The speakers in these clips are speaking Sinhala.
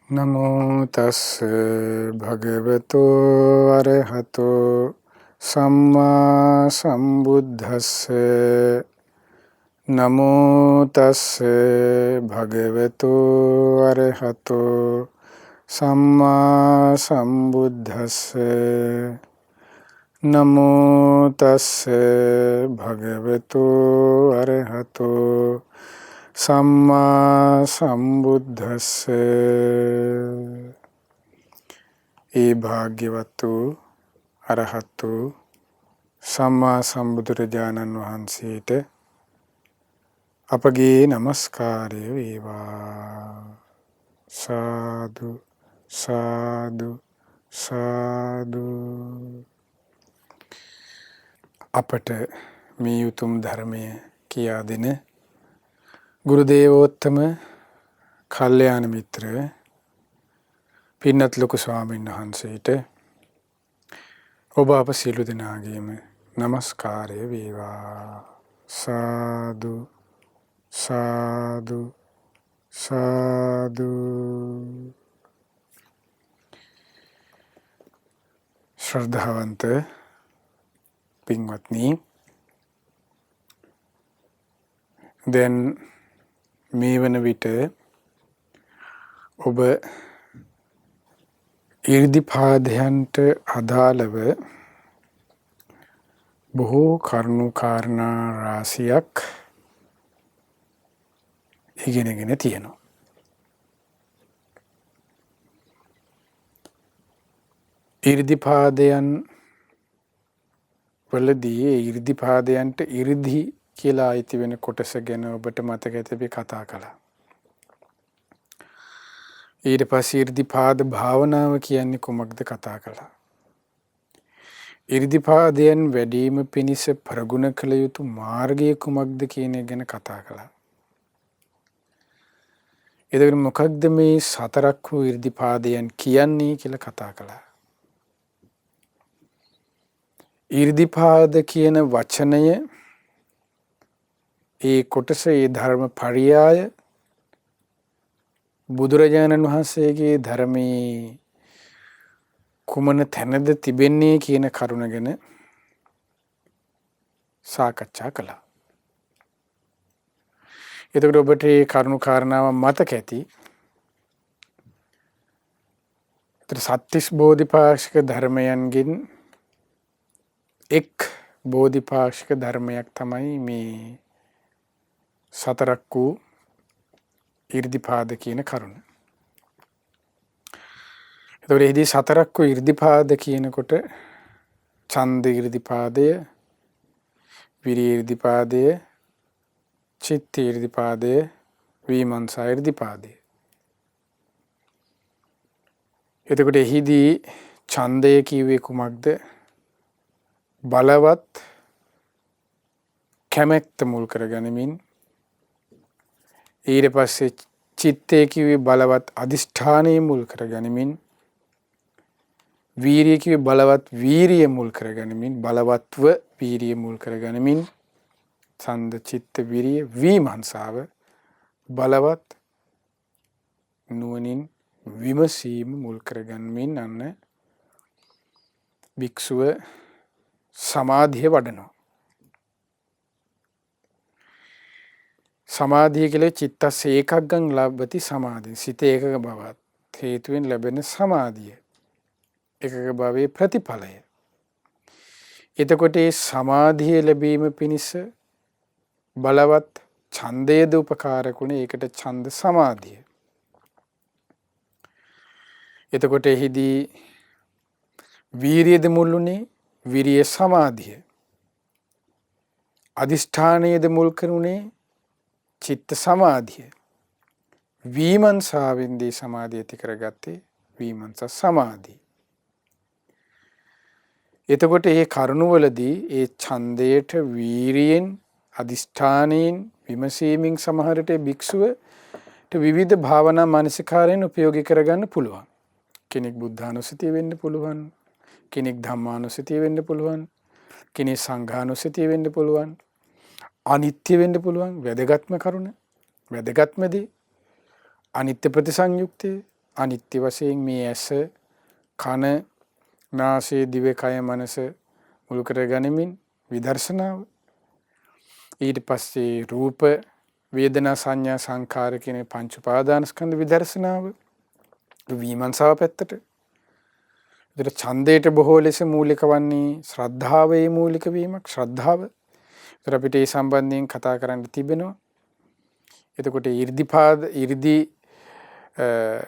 නමෝ තස්ස භගවතු අරහතෝ සම්මා සම්බුද්දස්ස නමෝ තස්ස භගවතු අරහතෝ සම්මා සම්බුද්දස්ස නමෝ තස්ස භගවතු අරහතෝ සම්මා සම්බුද්දස්ස. ඒ භාග්‍යවතු අරහතු සම්මා සම්බුදුරජාණන් වහන්සේට අපගේ නමස්කාරය වේවා. සාදු සාදු සාදු. අපට මේ උතුම් ධර්මය කියා දෙන ගුරුදේවෝත්තම කල්යාණ මිත්‍ර පින්නත් ලොකු ස්වාමීන් වහන්සේට ඔබ අප සියලු දෙනාගේම නමස්කාරය වේවා. සාදු සාදු සාදු. ශ්‍රද්ධාවන්ත පින්වත්නි, දැන් මේ වන විට ඔබ ඉර්ධිපාදයන්ට අදාළව බොහෝ කරුණු කාරණා රාශියක් ඉගෙනගෙන තියෙනවා. ඉර්ධිපාදයන් වලදී ඉර්ධිපාදයන්ට ඉර්ධි කියලා අයිති වෙන කොටස ගැන ඔබට මතක ඇති අපි කතා කළා. ඊට පස්සේ ඉර්ධිපාද භාවනාව කියන්නේ කුමක්ද කතා කළා. ඉර්ධිපාදයන් වැඩිම පිණිස ප්‍රගුණ කළ යුතු මාර්ගය කුමක්ද කියන එක ගැන කතා කළා. එතකොට මොකක්ද මේ සතරක් වූ ඉර්ධිපාදයන් කියන්නේ කියලා කතා කළා. ඉර්ධිපාද කියන වචනය, ඒ කොටස, ඒ ධර්ම පරියාය බුදුරජාණන් වහන්සේගේ ධර්මයේ කුමන තැනද තිබෙන්නේ කියන කරුණ ගැන සාකච්ඡා කළා. එතකොට ඔබට මේ කරුණු කාරණාව මතක ඇති. සත්‍තිස් බෝධිපාක්ෂික ධර්මයන්ගෙන් එක් බෝධිපාක්ෂික ධර්මයක් තමයි මේ සතරක් වූ ඉර්ධිපාද කියන කරුණ. එතකොට එහිදී සතරක් වූ ඉර්ධිපාද කියනකොට ඡන්ද ඉර්ධිපාදය, විරිය ඉර්ධිපාදය, චිත්ත ඉර්ධිපාදය, විමර්ශන ඉර්ධිපාදය. එතකොට එහිදී ඡන්දය කියුවේ කුමක්ද? බලවත් කැමැත්ත මුල් කරගනිමින්. ඊට පස්සේ චිත්තය කිව්වේ බලවත් අදිෂ්ඨානය මුල් කරගනිමින්. වීරිය කිව්වේ බලවත් වීරිය මුල් කරගනිමින්, බලවත්ව වීරිය මුල් කරගනිමින්. ඡන්ද චිත්ත විරිය විමර්ශාව බලවත් නුවණින් විමසීම මුල් කරගනිමින් අන්න භික්ෂුව සමාධිය වඩනවා. සමාධිය කියලා චිත්තස් ඒකග්ගං ලබ්ධති සමාධි. සිත ඒකක බවත් හේතුවෙන් ලැබෙන සමාධිය. ඒකක භවයේ ප්‍රතිඵලය. එතකොට මේ සමාධිය ලැබීම පිණිස බලවත් ඡන්දයේද උපකාරකුනේ. ඒකට ඡන්ද සමාධිය. එතකොට එහිදී වීරියද මුල්ුනේ, විරිය සමාධිය. අදිෂ්ඨානයේද මුල් කරුනේ, චිත්ත සමාධිය. විමර්ශාවෙන්දී සමාධිය ඇති කරගත්තේ විමර්ශන සමාධිය. එතකොට මේ කරුණවලදී ඒ ඡන්දයට වීරියෙන්, අදිෂ්ඨානයෙන්, විමසීමෙන් සමහරට භික්ෂුවට විවිධ භාවනා මානසිකාරයෙන් උපයෝගී කරගන්න පුළුවන්. කෙනෙක් බුද්ධානුස්සතිය වෙන්න පුළුවන්, කෙනෙක් ධම්මානුස්සතිය වෙන්න පුළුවන්, කෙනෙක් සංඝානුස්සතිය වෙන්න පුළුවන්, අනිත්‍ය වෙන්න පුළුවන්. වැදගත්ම කරුණ, වැදගත්ම දේ අනිත්‍ය ප්‍රතිසංයුක්තය, අනිත්‍ය වශයෙන් මේ ඇස කන නාසය දිව කය මනස මුල් කර ගනිමින් විදර්ශනාව. ඊට පස්සේ රූප වේදනා සංඥා සංකාර කියන පංච උපාදානස්කන්ධ විදර්ශනාව විමර්ශාව පැත්තට. ඒතර ඡන්දයට බොහෝ ලෙස මූලික වන්නේ ශ්‍රද්ධාවේ මූලික වීමක්. ශ්‍රද්ධාව. ඒතර අපිට ඒ සම්බන්ධයෙන් කතා කරන්න තිබෙනවා. එතකොට 이르දි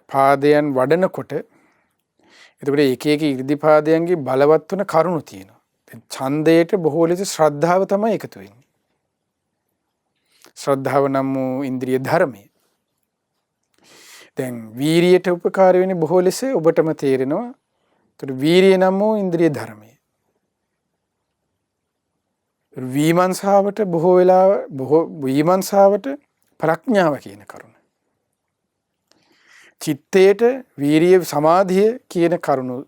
පාදයන් වඩනකොට එතකොට එක එක 이르දි පාදයන්ගේ බලවත් වන කරුණු තියෙනවා. දැන් ඡන්දයට බොහෝ ලෙස ශ්‍රද්ධාව තමයි එකතු වෙන්නේ. ශ්‍රද්ධාව නම් වූ ඉන්ද්‍රිය ධර්මය. දැන් වීරියට උපකාර වෙන්නේ බොහෝ ලෙස ඔබටම තේරෙනවා. එතකොට වීරිය නම් වූ ඉන්ද්‍රිය ධර්මය. විමර්ශාවට විමර්ශාවට ප්‍රඥාව කියන කරුණ. චිත්තයට වීරිය සමාධිය කියන කරුණු.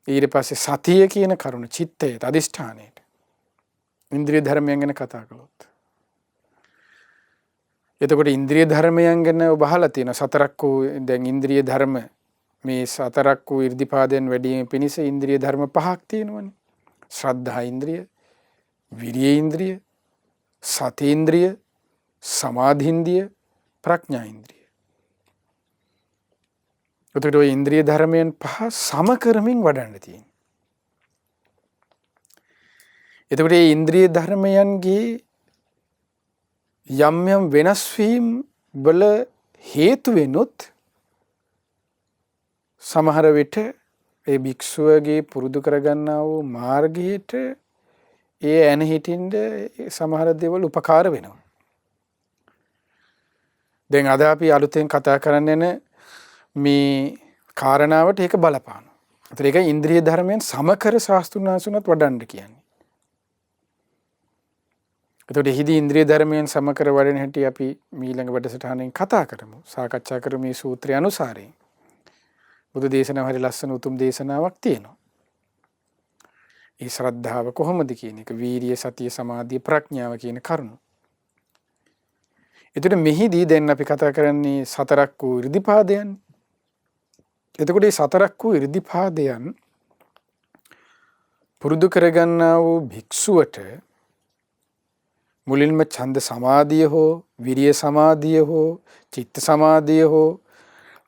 ඊට පස්සේ සතිය කියන කරුණ චිත්තයට අදිෂ්ඨානයට. ඉන්ද්‍රිය ධර්මයන් ගැන කතා කළොත්. එතකොට ඉන්ද්‍රිය ධර්මයන් ගැන ඔබ අහලා තියෙනවා. සතරක් වූ දැන් ඉන්ද්‍රිය ධර්ම මේ සතරක් වූ 이르දිපාදයන් වැඩි වීම පිණිස ඉන්ද්‍රිය ධර්ම පහක් තියෙනවනේ. ශ්‍රද්ධා ඉන්ද්‍රිය, විරිය ඉන්ද්‍රිය, සති ඉන්ද්‍රිය, සමාධි ඉන්ද්‍රිය, ප්‍රඥා ඉන්ද්‍රිය. එතකොට ඔය ඉන්ද්‍රිය ධර්මයන් පහ සම කරමින් වඩන්න තියෙනවා. එතකොට මේ ඉන්ද්‍රිය ධර්මයන්ගේ යම් යම් වෙනස් වීම වල හේතු වෙනොත් සමහර විට ඒ භික්ෂුවගේ පුරුදු කරගන්නා වූ මාර්ගයට ඒ ඇන හිටින්ද සමහර දේවල් උපකාර වෙනවා. දැන් අද අපි අලුතෙන් කතා කරන්න යන මේ කාරණාවට ඒක බලපානවා. ඒතර ඒක ඉන්ද්‍රිය ධර්මයන් සමකර ශාස්ත්‍රුන් වහන්සේනත් වඩන්න කියන්නේ. එතකොට එහිදී ඉන්ද්‍රිය ධර්මයන් සමකර වඩන හැටි අපි ඊළඟ වැඩසටහනෙන් කතා කරමු. සාකච්ඡා කරමු මේ සූත්‍රය අනුසාරයෙන්. බුදු දේශනාව හරි ලස්සන උතුම් දේශනාවක් තියෙනවා. ඒ ශ්‍රද්ධාව කොහොමද කියන එක, වීරිය, සතිය, සමාධිය, ප්‍රඥාව කියන කරුණු. එතකොට මෙහිදී දැන් අපි කතා කරන්නේ සතරක් වූ 이르දිපාදයන්. එතකොට මේ සතරක් වූ 이르දිපාදයන් පුරුදු කරගන්නා වූ භික්ෂුවට මුලින්ම ඡන්ද සමාධිය හෝ විරිය සමාධිය හෝ චිත්ත සමාධිය හෝ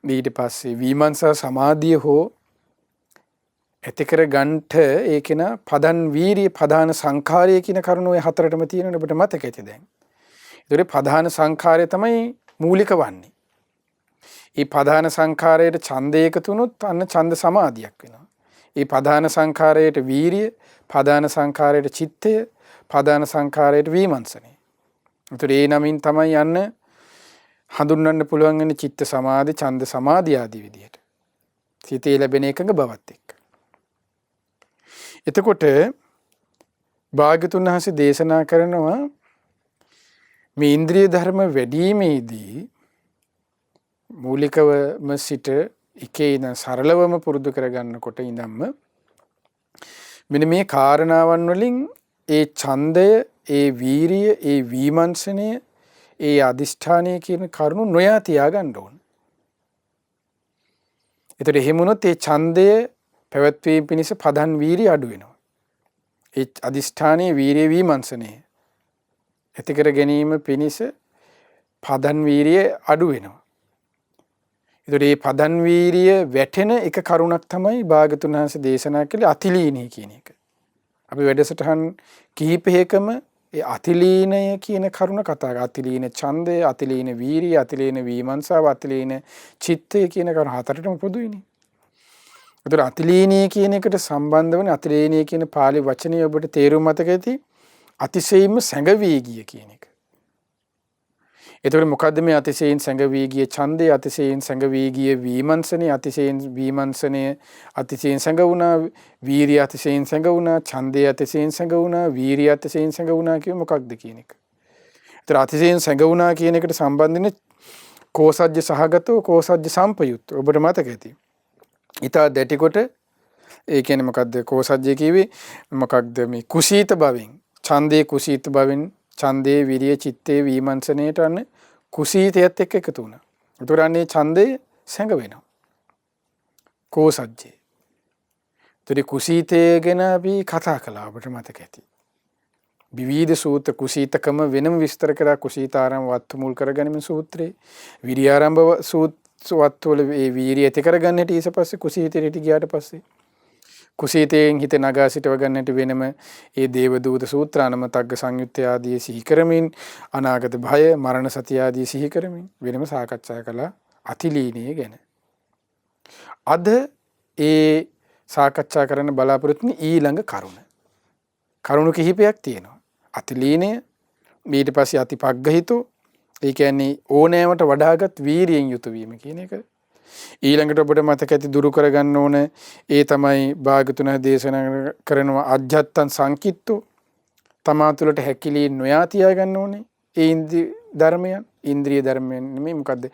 ඊට පස්සේ විමර්ශා සමාධිය හෝ ඇති කර ගන්නට ඒකේන පදන් වීරිය ප්‍රධාන සංඛාරය කියන කරුණ ඔය හතරටම තියෙනවනේ ඔබට මතක ඇති දැන්. ඒතර ප්‍රධාන සංඛාරය තමයි මූලික වන්නේ. මේ ප්‍රධාන සංඛාරයට ඡන්දය එකතු වුණොත් අන්න ඡන්ද සමාධියක් වෙනවා. මේ ප්‍රධාන සංඛාරයට වීරිය, ප්‍රධාන සංඛාරයට චිත්තය, ප්‍රධාන සංඛාරයට විමර්ශනය. ඒතර ඒ නමින් තමයි යන්න හඳුන්වන්න පුළුවන් වෙන චිත්ත සමාධි, ඡන්ද සමාධි ආදී විදිහට. සිතේ ලැබෙන එකඟ බවත් එක්ක. එතකොට භාග්‍යතුන් වහන්සේ දේශනා කරනවා මේ ඉන්ද්‍රිය ධර්ම වැඩිීමේදී මූලිකවම සිට එකේ ඉඳන් සරලවම පුරුදු කරගන්නකොට ඉඳන්ම මෙන්න මේ කාරණාවන් වලින් ඒ ඡන්දය, ඒ වීරිය, ඒ විමර්ශනය, ඒ අදිෂ්ඨානය කියන කරුණු නොයා තියාගන්න ඕන. ඒතර එහෙම වුණොත් ඒ ඡන්දය පැවැත්වීම පිණිස පදන් වීරිය අඩු වෙනවා. ඒ අදිෂ්ඨානයේ වීරිය විමර්ශනය ඇති කර ගැනීම පිණිස පදන් වීරිය අඩු වෙනවා. ඒතර මේ පදන් වීරිය වැටෙන එක කරුණක් තමයි භාගතුන් වහන්සේ දේශනා කළේ අතිලීනී කියන එක. අපි වැඩසටහන් කිහිපයකම ඒ අතිලීනය කියන කරුණ කතා කරා. අතිලීන ඡන්දය, අතිලීන වීරිය, අතිලීන විමර්ශාව, අතිලීන චිත්තය කියන කරුණ හතරටම පොදුයිනේ. ඒතර අතිලීනී කියන එකට සම්බන්ධ වන අතිලීනී කියන පාලි වචනේ ඔබට තේරුම් මතක ඇති. අතිශයින්ම සැඟවී ගිය කියන එක. එතකොට මොකද්ද මේ අතිශයින් සැඟවී ගිය ඡන්දය, අතිශයින් සැඟවී ගිය විමර්ශනය, අතිශයින් විමර්ශනය අතිශයින් සැඟ වුණා, වීරිය අතිශයින් සැඟ වුණා, ඡන්දය අතිශයින් සැඟ වුණා, වීරිය අතිශයින් සැඟ වුණා කිය මොකක්ද කියන එක. ඒතර අතිශයින් සැඟ වුණා කියන එකට සම්බන්ධ වෙන්නේ කෝසජ්ජ සහගතව, කෝසජ්ජ සම්පයුක්ත. ඔබට මතක ඇති. ඊට දැටි කොට ඒ කියන්නේ මොකද්ද කෝසජ්ජය කිව්වේ? මොකක්ද මේ කුසීත භවෙන්, ඡන්දේ කුසීත භවෙන්, ඡන්දේ විරිය චිත්තේ විමර්ශනයට අන්න කුසීතයත් එක්ක එකතු වුණා. ඒතර අන්නේ ඡන්දේ සැඟවෙනවා. කෝසජ්ජේ. ඒතරි කුසීතය ගැන අපි කතා කළා ඔබට මතක ඇති. විවිධ සූත්‍ර කුසීතකම වෙනම විස්තර කරා කුසීතාරම් වත්තු මුල් කරගැනීම සූත්‍රේ. විරියාරම්භ වත්තුවල ඒ වීරිය ඇති කරගන්න හැටි ඊට පස්සේ කුසීතයට ගියාට පස්සේ කුසීතයෙන් හිත නගා සිටව ගන්නට වෙනම ඒ දේවදූත සූත්‍රානම තග්ග සංයුත්තය ආදී සිහි කරමින් අනාගත භය මරණ සතිය ආදී සිහි කරමින් වෙනම සාකච්ඡා කළා අතිලීනිය ගැන. අද ඒ සාකච්ඡා කරන්න බලාපොරොත්තු වෙන ඊළඟ කරුණු කිහිපයක් තියෙනවා. අතිලීනය ඊට පස්සේ අතිපග්ගහිතෝ ඒ කියන්නේ ඕනෑමට වඩාගත් වීරියෙන් යුතු වීම කියන එක. ඊළඟට ඔබට මතක ඇති දුරු කරගන්න ඕන ඒ තමයි භාගතුන දේශනා කරනවා අජ්ජත්තං සංකිට්ඨෝ තමා තුළට හැකිලී නොයා තියා ගන්න ඕනේ ඒ ඉන්ද්‍රිය ධර්මයන් නෙමෙයි මොකද්ද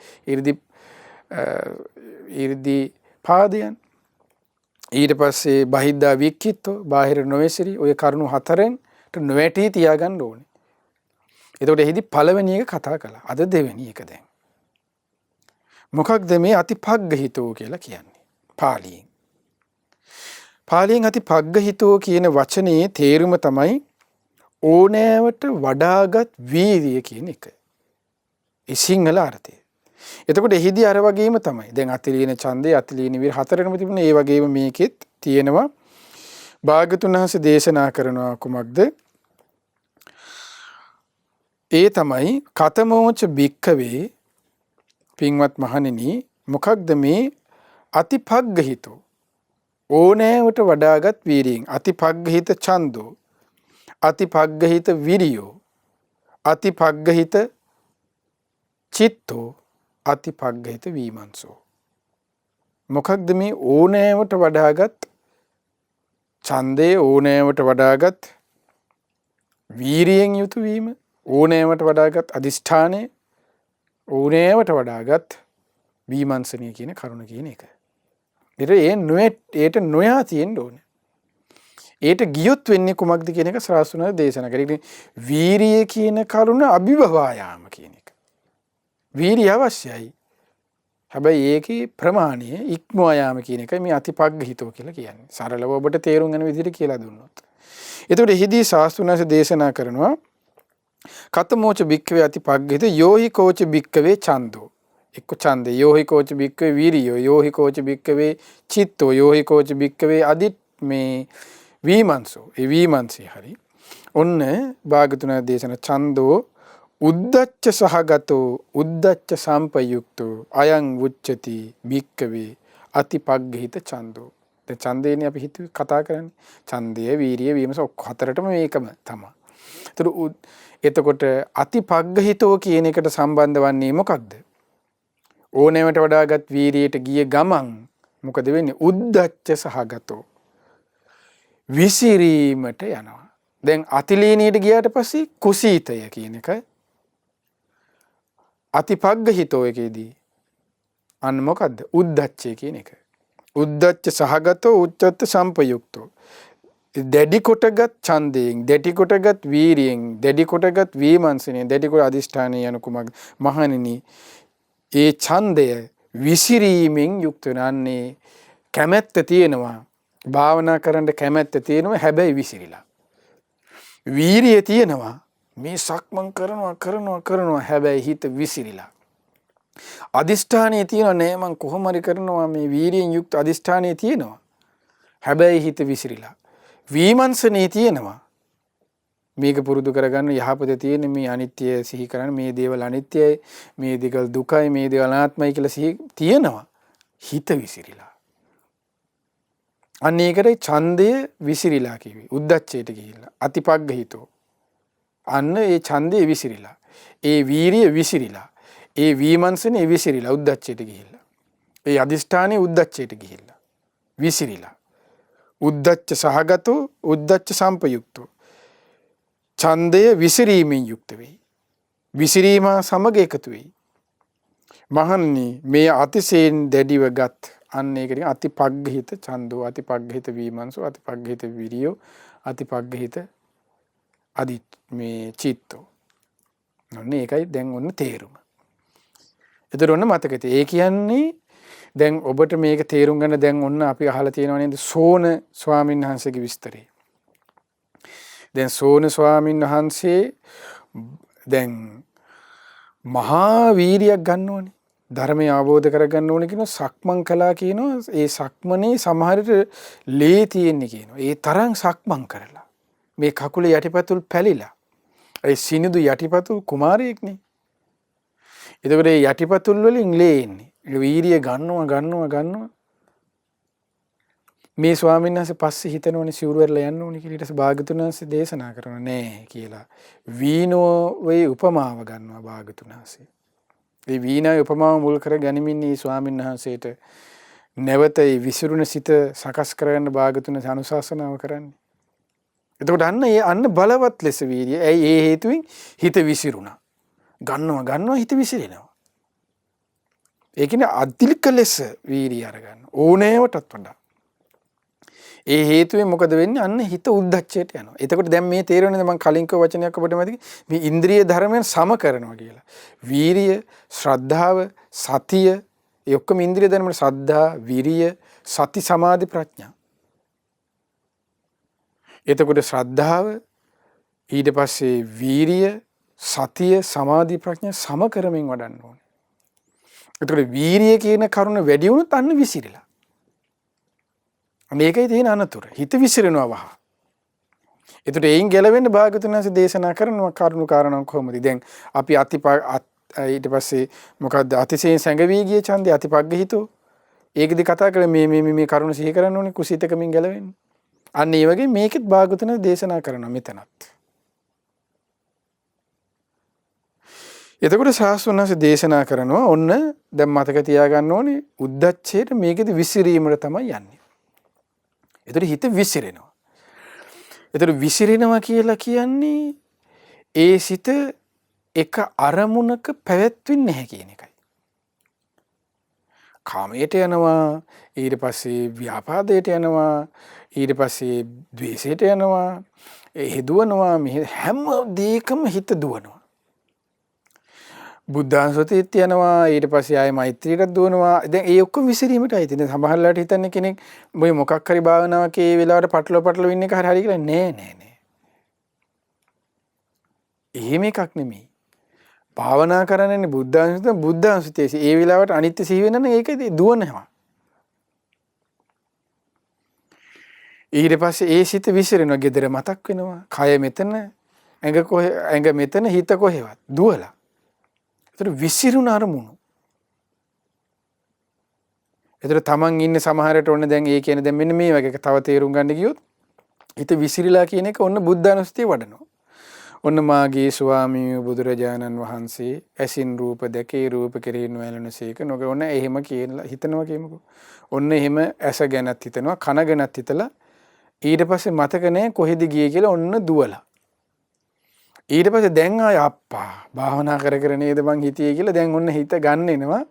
이르දි පාදයන් ඊට පස්සේ බහිද්දා වික්කිට්ඨෝ බාහිර නොවේසිරි ඔය කරුණු හතරෙන් නොවැටී තියා ගන්න ඕනේ. එතකොට එහිදී පළවෙනි එක කතා කළා. අද දෙවෙනි එක දැන් මොකක්ද මේ අතිපග්ගහිතෝ කියලා කියන්නේ පාලියෙන්. පාලියෙන් අතිපග්ගහිතෝ කියන වචනේ තේරුම තමයි ඕනෑවට වඩාගත් වීරිය කියන එක. ඒ සිංහල අර්ථය. එතකොට එහිදී අර වගේම තමයි. දැන් අතිලීන ඡන්දේ අතිලීන වීර හතරෙම තිබුණේ ඒ වගේම මේකෙත් තියෙනවා. භාගතුන් වහන්සේ දේශනා කරනවා කුමක්ද? ඒ තමයි කතමෝච භික්ඛවේ පින්වත් මහණෙනි මොකක්ද මේ අතිපග්ගහිතෝ ඕනෑවට වඩාගත් වීරියෙන් අතිපග්ගහිත ඡන්தோ අතිපග්ගහිත විරියෝ අතිපග්ගහිත චිත්තෝ අතිපග්ගහිත වීමංසෝ මොකක්ද මේ ඕනෑවට වඩාගත් ඡන්දේ ඕනෑවට වඩාගත් වීරියෙන් යුතු වීම ඕනෑවට වඩාගත් අදිෂ්ඨානය ඕනෑවට වඩාගත් විමර්ශනය කියන කරුණ කියන එක. ඒට නොයා තියෙන්න ඕනේ. ඒට ගියොත් වෙන්නේ කුමක්ද කියන එක ශාස්ත්‍රඥ දේශනා කරේ. වීරිය කියන කරුණ අභිභවායාම කියන එක. වීරිය අවශ්‍යයි. හැබැයි ඒකේ ප්‍රමාණය ඉක්මවා යාම කියන එකයි මේ අතිපග්ගහිතෝ කියලා කියන්නේ. සරලව ඔබට තේරුම් ගන්න විදිහට කියලා දුන්නොත්. එතකොට එහිදී ශාස්ත්‍රඥ දේශනා කරනවා කතමෝච භික්ඛවේ අතිපග්ගහිත යෝහි කෝච භික්ඛවේ ඡන්தோ එක්ක ඡන්දේ යෝහි කෝච භික්ඛවේ වීරියෝ යෝහි කෝච භික්ඛවේ චිත්තෝ යෝහි කෝච භික්ඛවේ අදිත් මේ වීමංසෝ ඒ වීමංසී හරි ඔන්න භාගතුන දේශන ඡන්தோ උද්දච්ච සහගතෝ උද්දච්ච සම්පයුක්තෝ අයං උච්චති භික්ඛවේ අතිපග්ගහිත ඡන්தோ දැන් ඡන්දේනේ අපි හිතුවේ කතා කරන්නේ ඡන්දය වීරිය වීමස ඔක්කො හතරටම මේකම තමයි. එතකොට අතිපග්ගහිතෝ කියන එකට සම්බන්ධ වන්නේ මොකක්ද? ඕනෑමට වඩාගත් වීරියට ගිය ගමන් මොකද වෙන්නේ? උද්දච්ච සහගතෝ විසිරීමට යනවා. දැන් අතිලීනියට ගියාට පස්සේ කුසීතය කියන එක අතිපග්ගහිතෝ එකේදී අන්න මොකද්ද? උද්දච්චය කියන එක. උද්දච්ච සහගතෝ උච්චත්ත සම්පයුක්තෝ දැඩි කොටගත් ඡන්දයෙන් දැඩි කොටගත් වීරියෙන් දැඩි කොටගත් වීමංසනෙන් දැඩි කොට අදිෂ්ඨානය යන කුමක් මහණෙනි ඒ ඡන්දය විසිරීමෙන් යුක්ත වන්නේ කැමැත්ත තියෙනවා භාවනා කරන්න කැමැත්ත තියෙනවා හැබැයි විසිරිලා වීරිය තියෙනවා මේ සක්මන් කරනවා හැබැයි හිත විසිරිලා අදිෂ්ඨානය තියෙනවා නෑ මං කොහොම හරි කරනවා මේ වීරියෙන් යුක්ත අදිෂ්ඨානය තියෙනවා හැබැයි හිත විසිරිලා විමර්ශනේ තියෙනවා මේක පුරුදු කරගන්න යහපත තියෙන මේ අනිත්‍ය සිහි කරන්න මේ දේවල් අනිත්‍යයි මේ දේවල් දුකයි මේ දේවල් අනාත්මයි කියලා සිහි තියෙනවා හිත විසිරිලා අන්න ඒකට ඡන්දය විසිරිලා කිවි උද්දච්චයට ගිහිල්ලා අතිපග්ගහිතෝ අන්න ඒ ඡන්දය විසිරිලා ඒ වීරිය විසිරිලා ඒ විමර්ශනේ විසිරිලා උද්දච්චයට ගිහිල්ලා ඒ අදිෂ්ඨානේ උද්දච්චයට ගිහිල්ලා විසිරිලා උද්දච්ච සහගතෝ උද්දච්ච සම්පයුක්තෝ ඡන්දය විසිරීමෙන් යුක්ත වෙයි. විසිරීම සමග එකතු වෙයි. මහන්නි මේ අතිශයින් දැඩිවගත් අන්න ඒකට අතිපග්ගහිත ඡන්தோ අතිපග්ගහිත වීමංසෝ අතිපග්ගහිත විරියෝ අතිපග්ගහිත අදි මේ චිත්තෝ. ඔන්න ඒකයි දැන් ඔන්න තේරුම. ඒතර ඔන්න මතකද ඒ කියන්නේ දැන් ඔබට මේක තේරුම් ගන්න දැන් ඔන්න අපි අහලා තියෙනවා නේද සෝන ස්වාමීන් වහන්සේගේ විස්තරය. දැන් සෝන ස්වාමීන් වහන්සේ දැන් මහා වීරියක් ගන්න ඕනේ. ධර්මය අවබෝධ කරගන්න ඕනේ කියනවා සක්මන් කළා කියනවා. ඒ සක්මනේ සමහරට ලේ තියෙන්නේ කියනවා. ඒ තරම් සක්මන් කරලා මේ කකුලේ යටිපතුල් පැලිලා. ඒ සිනිඳු යටිපතුල් කුමාරයෙක්නේ. එතකොට මේ යටිපතුල් වලින් ලේ එන්නේ. වීරිය ගන්නවා. මේ ස්වාමීන් වහන්සේ පස්සේ හිතනෝනේ සිවුරු වල යන්න ඕනේ කියලා. ඊට පස්සේ භාග්‍යතුන් වහන්සේ දේශනා කරනවා නෑ කියලා. වීණෝ වේ උපමාව ගන්නවා භාග්‍යතුන් වහන්සේ. මේ වීණාවේ උපමාව මුල් කර ගනිමින් මේ ස්වාමීන් වහන්සේට නැවත ඒ විසිරුණ සිත සකස් කරගන්න භාග්‍යතුන් අනුශාසනාව කරන්නේ. එතකොට අන්න බලවත් ලෙස වීර්යය. ඇයි ඒ හේතුවෙන් හිත විසිරුණා. ගන්නවා හිත විසිරෙනවා. ඒ කියන්නේ අධික ලෙස වීර්යය අරගන්න ඕනෑවටත් වඩා. ඒ හේතුවෙන් මොකද වෙන්නේ? අන්න හිත උද්දච්චයට යනවා. එතකොට දැන් මේ තේරෙන්නේ මම කලින් කව වචනයක් ඔබට මතකයි. මේ ඉන්ද්‍රිය ධර්මයන් සම කරනවා කියලා. වීරිය, ශ්‍රද්ධාව, සතිය, ඒ ඔක්කොම ඉන්ද්‍රිය ධර්ම වල ශ්‍රද්ධා, විරිය, සති, සමාධි, ප්‍රඥා. එතකොට ශ්‍රද්ධාව ඊට පස්සේ වීරිය, සතිය, සමාධි, ප්‍රඥා සම කරමින් වඩන්න ඕනේ. එතකොට වීරිය කියන කරුණ වැඩි වුණොත් අන්න විසිරෙලා. මේකයි තියෙන අනතුර. හිත විසිරෙනවා වහ. ඒතට එයින් ගැලවෙන්න භාග්‍යවතුන් වහන්සේ දේශනා කරනවා කරුණු කාරණා කොහොමද? දැන් අපි ඊට පස්සේ මොකද්ද අතිශයින් සැඟවී ගිය ඡන්දය අතිපග්ග හිතෝ. ඒකෙදි කතා කරලා මේ කරුණු සිහි කරන්න ඕනේ කුසිතකමින් ගැලවෙන්න. අන්න ඒ වගේ මේකෙත් භාග්‍යවතුන් වහන්සේ දේශනා කරනවා මෙතනත්. එතකොට ශාස්ත්‍රඥ වහන්සේ දේශනා කරනවා ඔන්න දැන් මතක තියාගන්න ඕනේ උද්දච්චයට මේකෙදි විසිරීමට තමයි යන්නේ. එතකොට හිත විසිරෙනවා. එතකොට විසිරෙනවා කියලා කියන්නේ ඒ සිත එක අරමුණක පැවැත්වෙන්නේ නැහැ කියන එකයි. කාමයට යනවා, ඊට පස්සේ ව්‍යාපාදයට යනවා, ඊට පස්සේ ද්වේෂයට යනවා, හේදුවනවා මේ හැම දෙයකම හිත දුවනවා. බුද්ධානුස්සතියට යනවා, ඊට පස්සේ ආයෙ මෛත්‍රියට දුවනවා. දැන් ඒ ඔක්කොම විසිරීමටයි තියෙන්නේ. සමහරලාට හිතන්නේ කෙනෙක් මේ මොකක් හරි භාවනාවක ඒ වෙලාවට පටලව ඉන්න එක හරි කියලා නෑ. එහෙම එකක් නෙමෙයි. භාවනා කරන්නේ බුද්ධානුස්සතිය. ඒ වෙලාවට අනිත්‍ය සිහි වෙනනම් ඒකයි දුවනවා. ඊට පස්සේ ඒ සිත විසිරෙනවා. gedara මතක් වෙනවා. කය මෙතන, ඇඟ මෙතන, හිත කොහෙවත් දුවලා. ඒතර විසිරුණ අරමුණු. ඒතර තමන් ඉන්නේ සමහරට ඔන්න දැන් ඒ කියන්නේ දැන් මෙන්න මේ වගේ තව තේරුම් ගන්න ගියොත් හිත විසිරිලා කියන එක ඔන්න බුද්ධානුස්සතිය වඩනවා. ඔන්න මාගේ ස්වාමී බුදුරජාණන් වහන්සේ ඇසින් රූප දැකේ රූප කෙරෙහි නොඇලෙනසේක නොග ඔන්න එහෙම කියලා හිතනවා කියමුකෝ. ඔන්න එහෙම ඇස ගැනත් හිතනවා කන ගැනත් හිතලා ඊට පස්සේ මතක නැහැ කොහෙද ගියේ කියලා ඔන්න දුවලා. ඊට පස්සේ දැන් ආය අප්පා භාවනා කර නේද මං හිතියේ කියලා දැන් ඔන්න හිත ගන්න එනවා.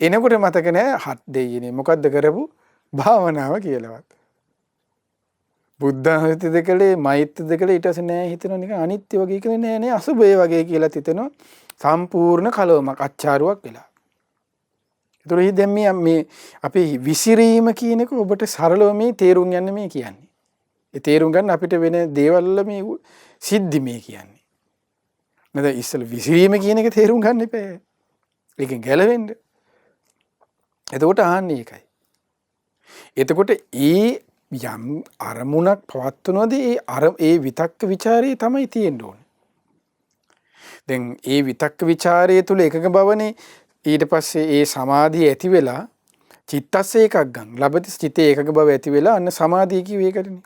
එනකොට මතක නැහැ හත් දෙයිනේ මොකද්ද කරපු භාවනාව කියලාවත්. බුද්ධානුස්සතිය දෙකලේ මෛත්‍රී දෙකලේ ඊට පස්සේ නෑ හිතනවා නිකන් අනිත්‍ය වගේ කියලා නෑ අසුබය වගේ කියලා හිතනවා සම්පූර්ණ කලවමක් අච්චාරුවක් වෙලා. ඒතර දැන් මේ අපි විසිරීම කියන එක ඔබට සරලව මේ තේරුම් ගන්න මේ කියන්නේ. ඒ තේරුම් ගන්න අපිට වෙන දේවල් මේ සිද්ධි මේ කියන්නේ. නැද ඉස්සෙල් විසිරීම කියන එක තේරුම් ගන්න එපා. ඒකෙන් ගැලවෙන්න. එතකොට ආන්නේ ඒකයි. එතකොට යම් අරමුණක් පවත්වනවාද ඒ විතක්ක ਵਿਚාරයේ තමයි තියෙන්න ඕනේ. දැන් ඒ විතක්ක ਵਿਚාරයේ තුල එකක බවනේ ඊට පස්සේ ඒ සමාධිය ඇති වෙලා චිත්තස්ස එකක් ගන්න. ලබති චිතේ එකක බව ඇති වෙලා අන්න සමාධිය කිව්වේ ඒකටනේ.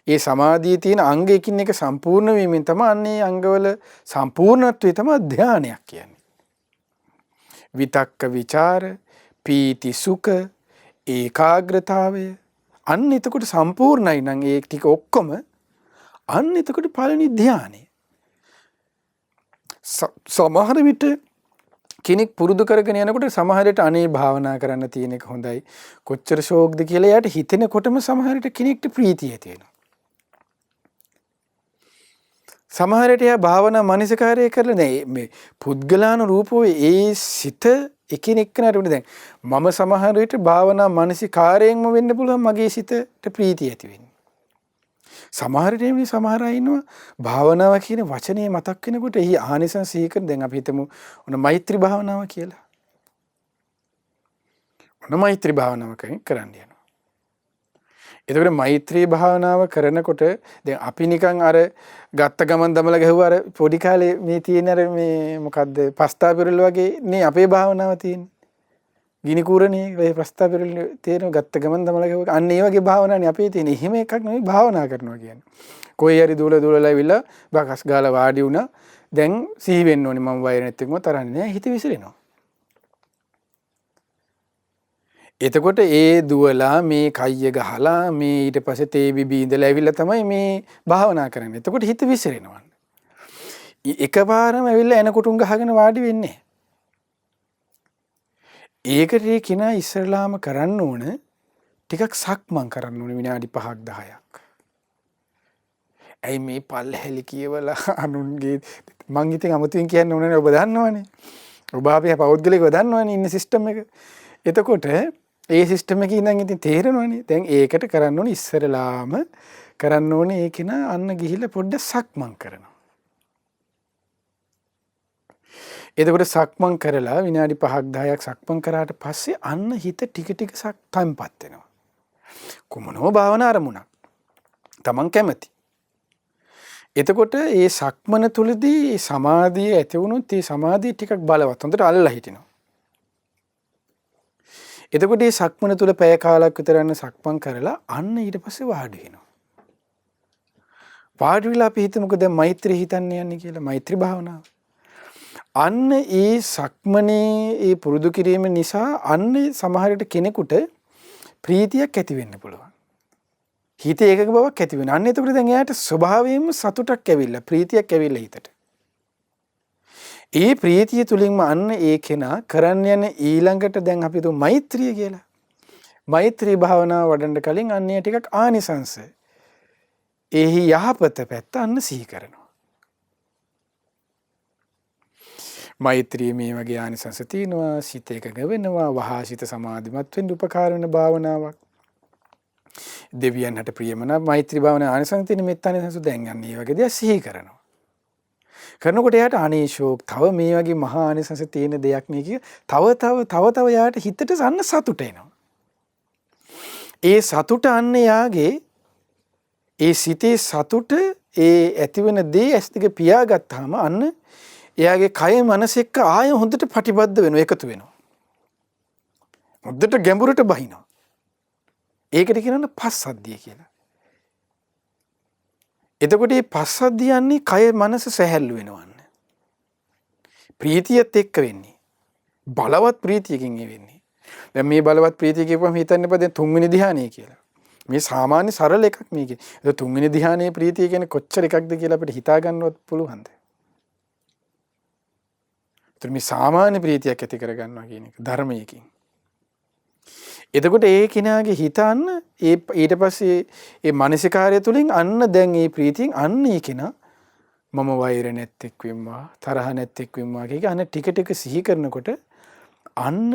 ඒ සමාධියේ තියෙන අංග එකින් එක සම්පූර්ණ වීමෙන් තමයි අන්නේ අංගවල සම්පූර්ණත්වය තමයි ධානයක් කියන්නේ. විතක්ක ਵਿਚාර, පීති සුඛ, ඒකාග්‍රතාවය අන්න එතකොට සම්පූර්ණයි නම් ඒ ටික ඔක්කොම අන්න එතකොට පළවෙනි ධානය. සමහර විට කෙනෙක් පුරුදු කරගෙන යනකොට සමහරට අනේ භාවනා කරන්න තියෙන එක හොඳයි. කොච්චර ශෝක්ද කියලා එයාට හිතෙනකොටම සමහරට කෙනෙක්ට ප්‍රීතිය තියෙනවා. සමහරට එයා භාවනා මනසිකාරය කරලා නෑ මේ පුද්ගලානුරූපව ඒ සිත එකිනෙකනට උනේ දැන් මම සමහර විට භාවනා මානසිකාරයෙන්ම වෙන්න පුළුවන් මගේ සිතට ප්‍රීතිය ඇති වෙන්නේ. සමහර දෙන්නේ සමහර අය ඉන්නවා භාවනාව කියන වචනේ මතක් වෙනකොට එහි ආනිසංස සිහි කර දැන් අපි හිතමු ඔන්න මෛත්‍රී භාවනාව කියලා. ඔන්න මෛත්‍රී භාවනාව කරන්න යනවා. එතකොට මෛත්‍රී භාවනාව කරනකොට දැන් අපි නිකන් අර ගත්ත ගමන් දමලා ගහුවා අර පොඩි කාලේ මේ තියෙන අර මේ මොකද්ද පස්තා පෙරල් වගේ නේ අපේ භාවනාව තියෙන්නේ. ගිනි කූරනේ ඒ පස්තා පෙරල් තියෙන ගත්ත ගමන් දමලා ගහුවා. අන්න ඒ වගේ භාවනාවනේ අපේ තියෙන්නේ. එහෙම එකක් නෙවෙයි භාවනා කරනවා කියන්නේ. කොයි හරි දුවලා ඇවිල්ලා බකස් ගාලා වාඩි වුණා. දැන් සිහි වෙන්න ඕනේ මම වෛර නැත්නම් තරන්නේ නෑ හිත විසිරෙනවා. එතකොට ඒ දුවලා මේ කයිය ගහලා මේ ඊට පස්සේ තේ බිබී ඉඳලා ඇවිල්ලා තමයි මේ භාවනා කරන්නේ. එතකොට හිත විසිරෙනවා. එකපාරම ඇවිල්ලා එන කුටුම් ගහගෙන වාඩි වෙන්නේ. ඒකට කිනා ඉස්සරලාම කරන්න ඕන ටිකක් සක්මන් කරන්න ඕන විනාඩි 5ක් 10ක්. ඇයි මේ පල්හැලි කියවලා අනුන්ගේ මං ඉතින් අමුතුවෙන් කියන්න ඕනේ ඔබ දන්නවනේ. ඔබ අපේ පෞද්ගලිකව දන්නවනේ ඉන්න සිස්ටම් එක. එතකොට ඒ සිස්ටම් එකේ ඉඳන් ඉතින් තේරෙනවනේ. දැන් ඒකට කරන්න ඕනේ ඉස්සරලාම කරන්න ඕනේ ඒක නා අන්න ගිහිල්ලා පොඩ්ඩක් සක්මන් කරනවා. එතකොට සක්මන් කරලා විනාඩි 5ක් 10ක් සක්මන් කරාට පස්සේ අන්න හිත ටික ටික තැම්පත් වෙනවා. කොමනෝ භාවනා අරමුණක්. Taman කැමති. එතකොට ඒ සක්මන තුලදී සමාධිය ඇති වුණොත් ඒ සමාධිය ටිකක් බලවත් හොඳට අල්ලලා හිටිනවා. එතකොට මේ සක්මන තුල පැය කාලක් විතර යන සක්මන් කරලා අන්න ඊට පස්සේ වාඩි වෙනවා. වාඩි වෙලා අපි හිතමුකෝ දැන් මෛත්‍රී හිතන්න යන්නේ කියලා මෛත්‍රී භාවනාව. අන්න ඒ සක්මනේ ඒ පුරුදු කිරීම නිසා අන්න සමහරට කෙනෙකුට ප්‍රීතියක් ඇති වෙන්න පුළුවන්. හිතේ එකක බවක් ඇති වෙනවා. අන්න එතකොට දැන් එයාට ස්වභාවයෙන්ම සතුටක් ඇවිල්ලා ප්‍රීතියක් ඇවිල්ලා හිතට. ඒ ප්‍රීතිය තුලින්ම අන්න ඒ කෙනා කරන්න යන ඊළඟට දැන් අපි හිතමු මෛත්‍රිය කියලා. මෛත්‍රී භාවනාව වඩන්න කලින් අන්න ඒ ටිකක් ආනිසංස. එහි යහපත පැත්ත අන්න සිහි කරනවා. මෛත්‍රී මේ වගේ ආනිසංස තියෙනවා. සිත එකඟ වෙනවා. වහා සිත සමාධිමත් වෙන්න උපකාර වෙන භාවනාවක්. දෙවියන්ට ප්‍රියමනා මෛත්‍රී භාවනාවේ ආනිසංස තියෙන මෙත්තානිසංස දැන් යන්නේ මේ වගේ දේ සිහි කරනවා. කරනකොට එයාට අනේ ෂෝක් තව මේ වගේ මහා ආනිසංස තියෙන දෙයක් නේ කිය තව එයාට හිතට සන්න සතුට එනවා. ඒ සතුට අන්න එයාගේ ඒ සිතේ සතුට ඒ ඇතිවෙන දේ ඇස් දෙක පියාගත්තාම අන්න එයාගේ කය මනස එක්ක ආය හොඳට ප්‍රතිබද්ධ වෙනවා එකතු වෙනවා. හොඳට ගැඹුරට බහිනවා. ඒකට කියනවා පස්සද්ධිය කියලා. එතකොට මේ පස්සද්ධිය යන්නේ කය මනස සැහැල්ලු වෙනවන්න. ප්‍රීතියත් එක්ක වෙන්නේ. බලවත් ප්‍රීතියකින් වෙන්නේ. දැන් මේ බලවත් ප්‍රීතිය කියපුවම හිතන්න එපා දැන් තුන්වෙනි ධ්‍යානය කියලා. මේ සාමාන්‍ය සරල එකක් මේකේ. ඒක තුන්වෙනි ධ්‍යානයේ ප්‍රීතිය කියන්නේ කොච්චර එකක්ද කියලා අපිට හිතා ගන්නවත් පුළුවන්ද? ඒතර මේ සාමාන්‍ය ප්‍රීතියක් ඇති කර ගන්නවා කියන එක ධර්මයකින්. එතකොට ඒ කෙනාගේ හිතන්න ඒ ඊට පස්සේ ඒ මානසිකාර්ය තුලින් අන්න දැන් මේ ප්‍රීතියෙන් අන්න ඒ කෙනා මම වෛර නැත්තේක් වෙම්මා තරහ නැත්තේක් වෙම්මා කියක අන්න ටික ටික සිහි කරනකොට අන්න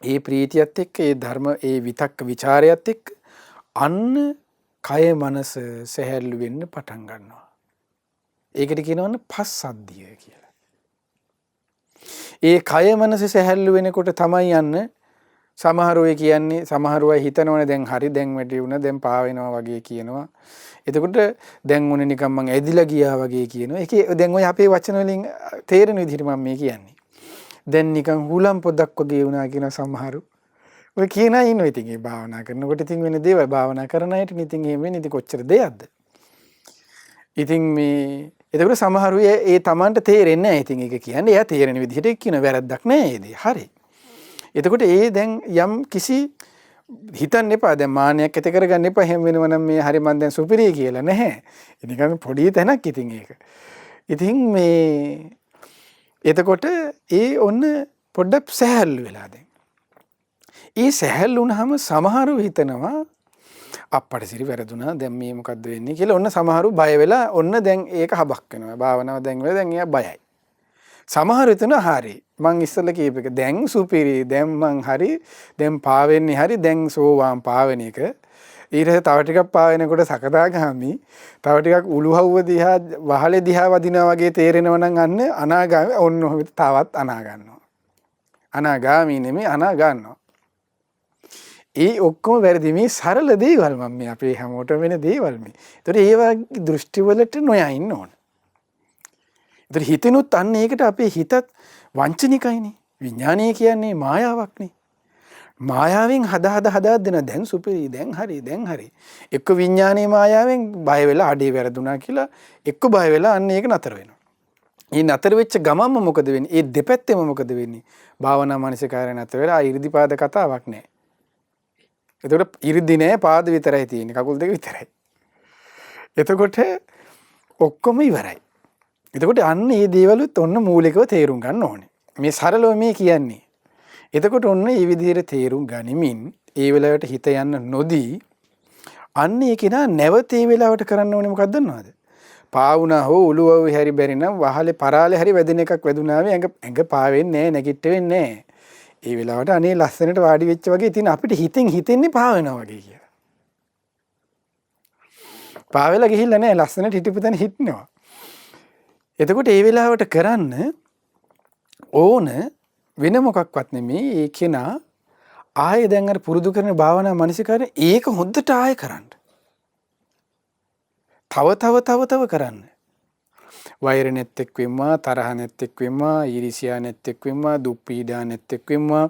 ඒ ප්‍රීතියත් එක්ක ඒ ධර්ම ඒ විතක්ක ਵਿਚාරයත් එක්ක අන්න කය මනස සැහැල්ලු වෙන්න පටන් ගන්නවා. ඒකට කියනවනේ පස්සද්ධිය කියලා. ඒ කය මනස සැහැල්ලු වෙනකොට තමයි යන්න සමහර අය කියන්නේ සමහර අය හිතනවනේ දැන් හරි දැන් වැඩි වුණා දැන් පා වෙනවා වගේ කියනවා. එතකොට දැන් උනේ නිකන් මං ඇදිලා ගියා වගේ කියනවා. ඒකේ දැන් ඔය අපේ වචන වලින් තේරෙන විදිහට මම මේ කියන්නේ. දැන් නිකන් හුලම් පොදක් වගේ වුණා කියන සමහරු. ඔය කියන අය ඉන්නවා ඉතින් ඒ භාවනා කරනකොට ඉතින් වෙන දේවල් භාවනා කරන අයට ඉතින් එහෙම වෙන්නේ ඉතින් කොච්චර දෙයක්ද? ඉතින් මේ එතකොට සමහරු ඒ Tamanට තේරෙන්නේ නැහැ. ඉතින් ඒක කියන්නේ එයා තේරෙන විදිහට කියන වැරද්දක් නෑ ඒ දේ. හරි. එතකොට ඒ දැන් යම් කිසි හිතන්න එපා දැන් මාන්නයක් ඇති කරගන්න එපා එහෙම වෙනවා නම් මේ හරි මන් දැන් සුපිරිය කියලා නැහැ. නිකන් පොඩි තැනක් ඉතින් ඒක. ඉතින් මේ එතකොට ඒ ඔන්න පොඩ්ඩක් සැහැල්ලු වෙලා දැන්. ඒ සැහැල්ලු වුණාම සමහරව හිතනවා අප්පට සිරි වැරදුනා දැන් මේ මොකද්ද වෙන්නේ කියලා ඔන්න සමහරු බය වෙලා ඔන්න දැන් ඒක හබක් වෙනවා. භාවනාව දැන් වෙලා දැන් එයා බයයි. සමහර විටන හරි. මං ඉස්සෙල්ලා කියප එක දැන් සුපිරි. දැන් මං හරි. දැන් පාවෙන්නේ හරි. දැන් සෝවාන් පාවෙන එක. ඊට පස්සේ තව ටිකක් පාවෙනකොට සකදාගාමි. තව ටිකක් උළුහව්ව දිහා වහලේ දිහා වදිනා වගේ තේරෙනව නම් අන්න අනාගාමි. ඔන්න ඔහොම තවත් අනා ගන්නවා. අනාගාමි නෙමෙයි අනා ගන්නවා. ඒ ඔක්කොම වැරදි. මේ සරල දේවල් මම මේ අපේ හැමෝටම වෙන දේවල් මේ. ඒතකොට ඒ වගේ දෘෂ්ටි වලට නොයා ඉන්න ඕන. ඒතකොට හිතෙනුත් අන්න ඒකට අපේ හිතත් වංචනිකයිනේ. විඥානය කියන්නේ මායාවක්නේ. මායාවෙන් හදා දෙන දැන් සුපිරි දැන් හරි. එක්ක විඥානයේ මායාවෙන් බය වෙලා අඩේ වැරදුනා කියලා එක්ක බය වෙලා අන්න ඒක නතර වෙනවා. මේ නතර වෙච්ච ගමන්ම මොකද වෙන්නේ? ඒ දෙපැත්තෙම මොකද වෙන්නේ? භාවනා මානසිකාරය නතර වෙලා ඉරිදිපාද කතාවක් නැහැ. එතකොට ඉරිදි නෑ පාද විතරයි තියෙන්නේ. කකුල් දෙක විතරයි. එතකොට ඔක්කොම ඉවරයි. එතකොට අන්න මේ දේවලුත් ඔන්න මූලිකව තේරුම් ගන්න ඕනේ. මේ සරලව මේ කියන්නේ. එතකොට ඔන්න මේ විදිහට තේරුම් ගනිමින් ඒ වෙලාවට හිත යන්න නොදී අන්න ඒ කෙනා නැවත ඒ වෙලාවට කරන්න ඕනේ මොකක්ද දන්නවද? පාවුණා හෝ උළුවව හැරි බැරි නම් වහලේ පරාලේ හැරි වැදෙන එකක් වැදුනාවේ ඇඟ පාවෙන්නේ නැහැ නැගිට වෙන්නේ නැහැ. ඒ වෙලාවට අනේ ලස්සනට වාඩි වෙච්ච වගේ ඉතින් අපිට හිතෙන්නේ පාවෙනවා වගේ කියලා. පාවෙලා ගිහිල්ලා නැහැ ලස්සනට හිටපු තැන හිටිනවා. එතකොට ඒ වෙලාවට කරන්න ඕන වෙන මොකක්වත් නෙමෙයි ඒ කෙනා ආයෙ දැන් අර පුරුදු කරන භාවනා මානසිකාරය ඒක හොද්දට ආයෙ කරන්න. තව කරන්න. වෛර නැත්තෙක් වෙම්මා, තරහ නැත්තෙක් වෙම්මා, ඊර්ෂ්‍යා නැත්තෙක් වෙම්මා, දුක් පීඩා නැත්තෙක් වෙම්මා,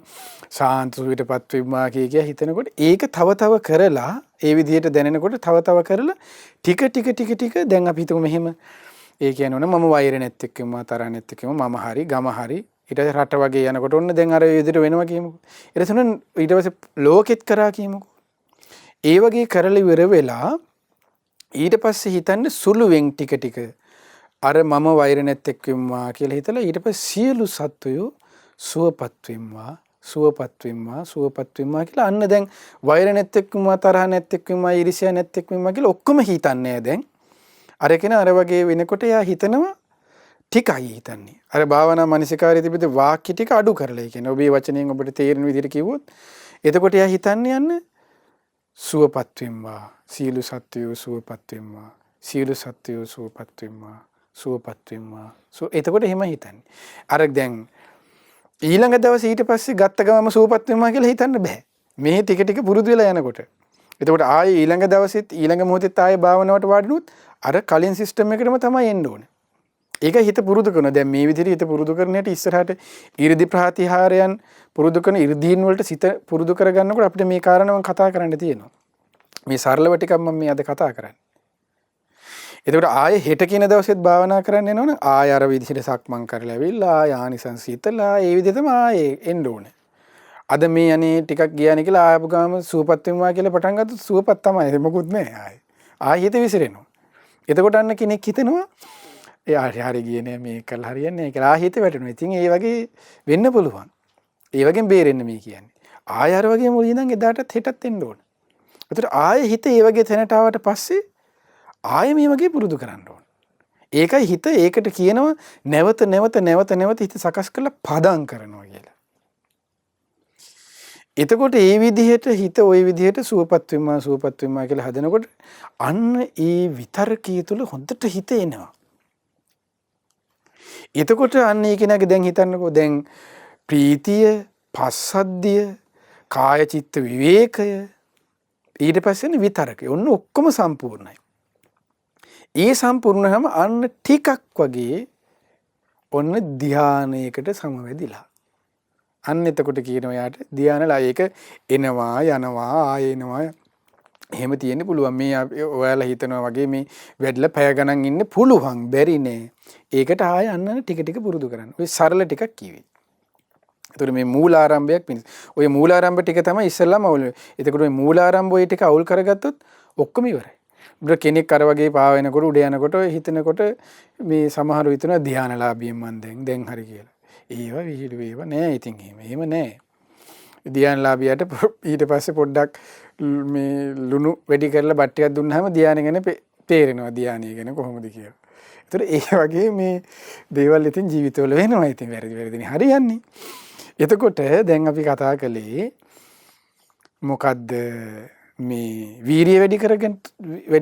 සාන්ත සුවයටපත් වෙම්මා කිය හිතනකොට ඒක තව කරලා ඒ විදිහට දැනෙනකොට තව කරලා ටික දැන් අපි හිතමු මෙහෙම ඒ කියන්නේ මම වෛර නැත්තෙක් වෙම්මා, තරහ නැත්තෙක් වෙම්මා, මම හරි, ගම හරි, ඊට පස්සේ රට වගේ යනකොට ඔන්න දැන් අර විදිහට වෙනවා කියමුකෝ. ඊට පස්සේ ලෝකෙත් කරා කියමුකෝ. ඒ වගේ කරලා ඉවර වෙලා ඊට පස්සේ හිතන්න සුළුවෙන් ටික අර මම වෛර නැත්තෙක් වෙම්මා කියලා හිතලා ඊට පස්සේ සියලු සත්වයෝ සුවපත් වෙම්මා කියලා අන්න දැන් වෛර නැත්තෙක් වෙම්මා, තරහ නැත්තෙක් වෙම්මා, ඊර්ෂ්‍යා නැත්තෙක් වෙම්මා කියලා ඔක්කොම හිතන්නේ දැන්. අර කෙනා අර වගේ වෙනකොට එයා හිතනවා ටිකයි හිතන්නේ. අර භාවනා මානසිකාරයේ තිබෙද වාක්‍ය ටික අඩු කරලා. ඒ කියන්නේ ඔබේ වචනයෙන් ඔබට තේරෙන විදිහට කිව්වොත් එතකොට එයා හිතන්නේ යන්නේ සුවපත් වෙම්මා, සීල සත්වයෝ සුවපත් වෙම්මා, සීල සත්වයෝ සුවපත් වෙම්මා, සුවපත් වෙම්මා. එතකොට එහෙම හිතන්නේ. අර දැන් ඊළඟ දවසේ ඊට පස්සේ ගත්ත ගමම සුවපත් වෙම්මා කියලා හිතන්න බෑ. මේ ටික පුරුදු වෙලා යනකොට. එතකොට ආයේ ඊළඟ දවසෙත් ඊළඟ මොහොතෙත් ආයේ භාවනාවට වාඩිනුත් අර කලින් සිස්ටම් එකටම තමයි එන්න ඕනේ. ඒක හිත පුරුදු කරන. දැන් මේ විදිහට හිත පුරුදු කරන හැටි ඉස්සරහට 이르දි ප්‍රාතිහාරයන් පුරුදු කරන 이르දීන් වලට සිත පුරුදු කරගන්නකොට අපිට මේ කාරණාව කතා කරන්න තියෙනවා. මේ සරලව ටිකක් මම මේ අද කතා කරන්නේ. එතකොට ආයේ හෙට කියන දවසෙත් භාවනා කරන්න එනවනම් ආය අර විදිහට සක්මන් කරලා ඇවිල්ලා ආනිසංස හිතලා ඒ විදිහටම ආයේ එන්න ඕනේ. අද මේ අනේ ටිකක් ගියානේ කියලා ආයපු ගාම සුවපත් වෙනවා කියලා පටන් ගත්තොත් සුවපත් තමයි. ඒක මොකුත් නෑ ආයේ. ආයෙ හිත විසිරෙනවා. එතකොට අන්න කෙනෙක් හිතනවා එයා හරි ගියේ නෑ මේක කළා හරියන්නේ නෑ කියලා ආයෙ හිත වැටෙනවා. ඉතින් ඒ වගේ වෙන්න පුළුවන්. ඒ වගේම බේරෙන්න මේ කියන්නේ. ආයෙ අර වගේ මොකද ඉඳන් එදාටත් හෙටත් එන්න ඕනේ. එතකොට ආයෙ හිත ඒ වගේ තැනට ආවට පස්සේ ආයෙ මේ වගේ පුරුදු කරන්න ඕන. ඒකයි හිත ඒකට කියනවා නැවත හිත සකස් කරලා පදම් කරනවා කියලා. එතකොට ඒ විදිහට හිත ওই විදිහට සුවපත් වෙම්මා කියලා හදනකොට අන්න ඒ විතරකයේ තුල හොඳට හිත එනවා. එතකොට අන්න ඒ කෙනාගේ දැන් හිතන්නකෝ දැන් ප්‍රීතිය, පස්සද්ධිය, කාය චිත්ත විවේකය ඊට පස්සේ විතරකය. ඔන්න ඔක්කොම සම්පූර්ණයි. ඒ සම්පූර්ණවම අන්න ටිකක් වගේ ඔන්න ධානයකට සමවැදිලා. අන්න එතකොට කියනවා යාට ධානලා ඒක එනවා යනවා ආයෙනවා එහෙම තියෙන්න පුළුවන්. මේ ඔයාලා හිතනවා වගේ මේ වැඩිලා පැය ගණන් ඉන්න පුළුවන් බැරි නෑ. ඒකට ආයෙ අන්න ටික පුරුදු කරන්න. ඔය සරල ටිකක් කිව්වේ. එතකොට මේ මූලාරම්භයක් පිණිස. ඔය මූලාරම්භ ටික තමයි ඉස්සෙල්ලාම අවුල්. එතකොට ඔය මූලාරම්භ ඔය ටික අවුල් කරගත්තොත් ඔක්කොම ඉවරයි. කෙනෙක් අර වගේ පාවෙනකොට උඩ යනකොට හිතනකොට මේ සමහරව හිතනවා ධානලාභියෙන් මන් දැන් හරි කියලා. ඒවා විහිළු ඒවා නෑ. ඉතින් එහෙම නෑ. ධානලාභියට ඊට පස්සේ පොඩ්ඩක් මේ ලුණු වැඩි කරලා බත් ටිකක් දුන්නාම ධානය ගැන තේරෙනවා. ධානය ගැන කොහොමද කියලා. ඒතර ඒ වගේ මේ දේවල් ඉතින් ජීවිතවල වෙනවා. ඉතින් වැරදිනේ හරියන්නේ. එතකොට දැන් අපි කතා කළේ මොකද්ද මේ වීරිය වැඩි